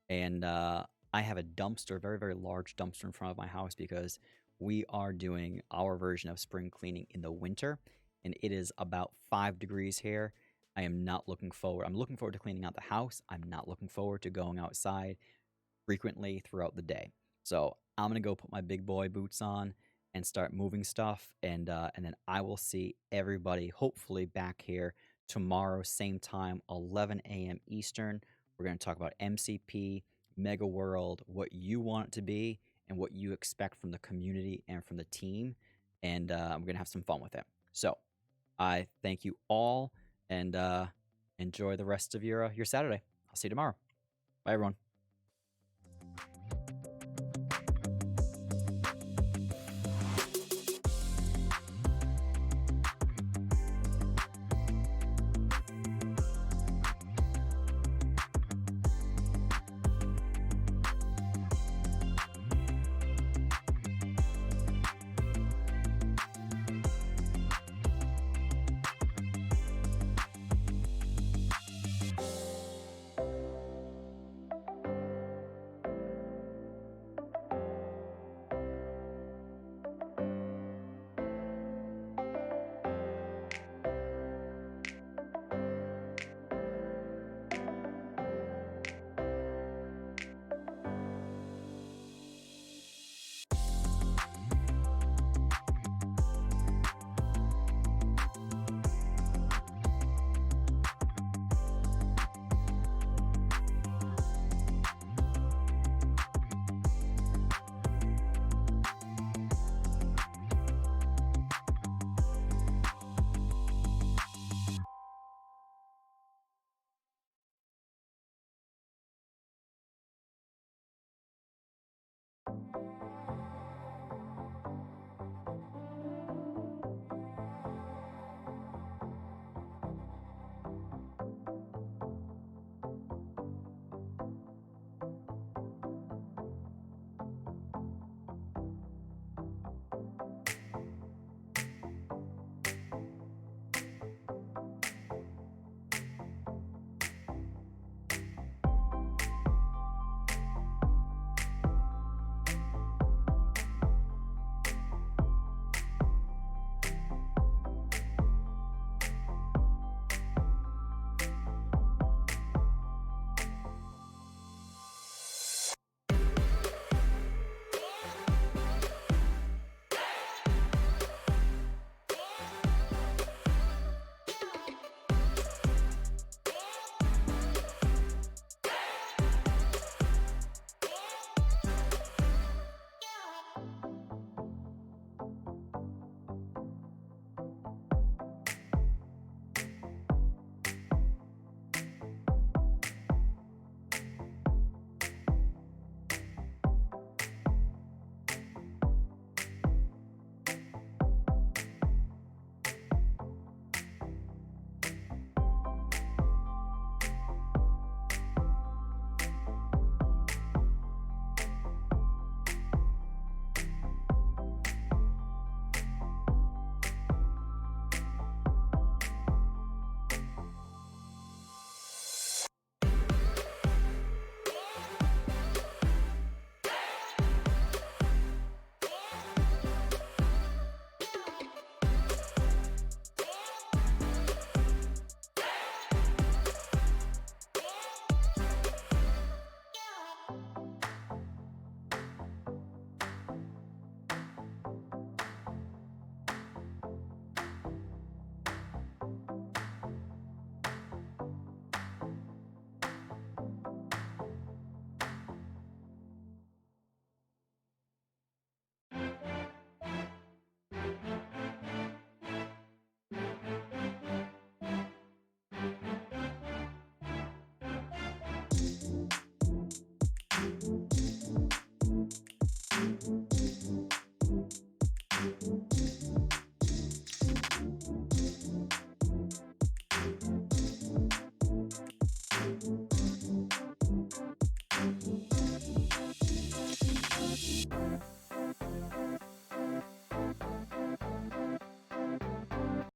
And I have a dumpster, a very, very large dumpster in front of my house, because we are doing our version of spring cleaning in the winter, and it is about 5 degrees here. I am not looking forward. I'm looking forward to cleaning out the house. I'm not looking forward to going outside frequently throughout the day. So I'm gonna go put my big boy boots on and start moving stuff, and then I will see everybody hopefully back here tomorrow, same time, 11 a.m. Eastern. We're going to talk about MCP, Mega World, what you want it to be, and what you expect from the community and from the team. And we're going to have some fun with it. So I thank you all, and enjoy the rest of your Saturday. I'll see you tomorrow. Bye, everyone.